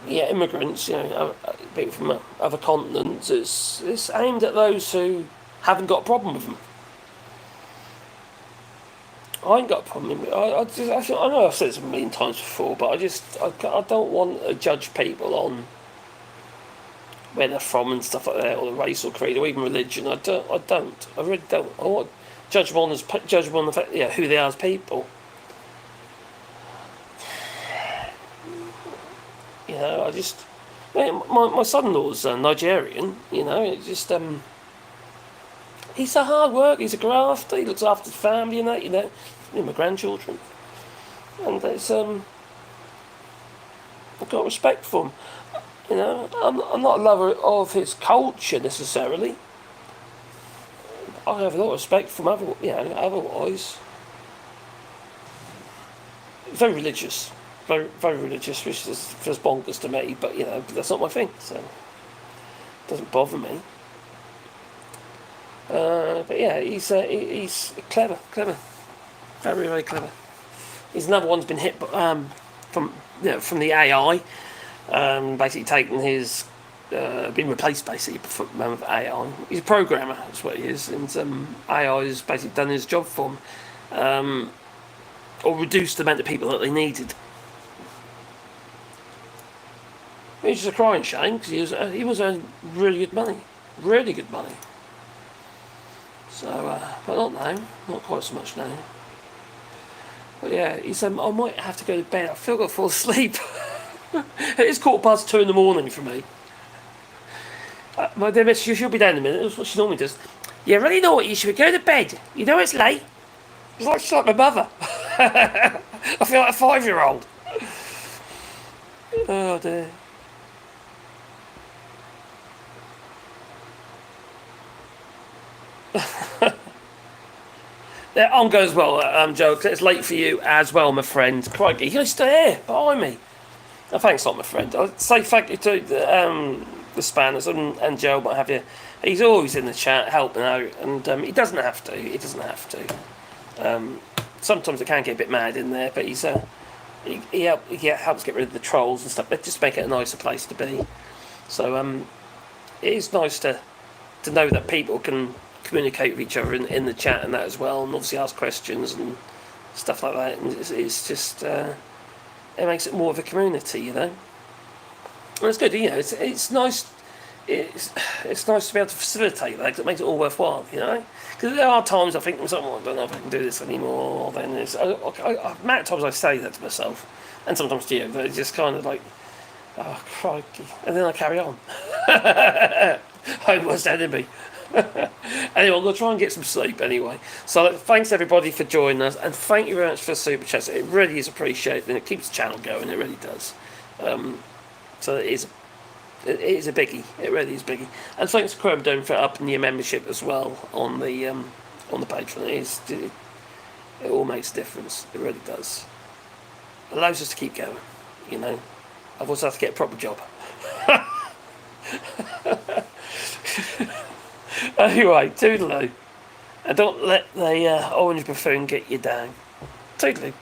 immigrants, people from other continents. It's aimed at those who haven't got a problem with them. I ain't got a problem with it. I know I've said this a million times before, but I don't want to judge people on where they're from and stuff like that, or the race or creed or even religion. I really don't. I want to judge them on the fact, who they are as people. My son-in-law's Nigerian. He's a hard worker. He's a grafter. He looks after the family and that. My grandchildren, and it's I've got respect for him. I'm not a lover of his culture necessarily. I have a lot of respect for him. Otherwise, very religious, very very religious, which feels bonkers to me. But that's not my thing, so it doesn't bother me. But he's clever, very very clever. He's another one's been hit from the AI, basically taking his been replaced basically with AI. He's a programmer, that's what he is, and AI has basically done his job for him, or reduced the amount of people that they needed. It's just a crying shame because he was earning really good money, really good money. So, but not now, not quite so much now. But yeah, he's I might have to go to bed. I feel I've got to fall asleep. It's 2:15 in the morning for me. My dear miss, she'll be down in a minute. That's what she normally does. You really know what you should go to bed. You know it's late. She's like my mother. I feel like a 5-year-old. Oh dear. Yeah, I'm going as well, Joe, 'cause it's late for you as well, my friend. Crikey, you're still here behind me. Oh, thanks a lot, my friend. I'll say thank you to the Spanners and Joe, what have you. He's always in the chat helping out, and he doesn't have to. He doesn't have to. Sometimes it can get a bit mad in there, but he helps get rid of the trolls and stuff. But just make it a nicer place to be. So it is nice to know that people can communicate with each other in the chat and that as well, and obviously ask questions and stuff like that. And it's just it makes it more of a community, you know. And it's good, you know. It's nice. It's nice to be able to facilitate that, because it makes it all worthwhile, you know. Because there are times I think, I don't know if I can do this anymore. Then amount of times I say that to myself, and sometimes to you, but it's just kind of like, oh crikey, and then I carry on. I'm worst enemy. Anyway, I'm going to try and get some sleep anyway. So thanks everybody for joining us, and thank you very much for the super chats. It really is appreciated, and it keeps the channel going. It really does. So it is a biggie. It really is a biggie. And thanks to Chrome Dome for upping your membership as well on the Patreon. It all makes a difference. It really does. It allows us to keep going. You know, I've also had to get a proper job. Anyway, toodaloo. And don't let the orange buffoon get you down. Toodaloo.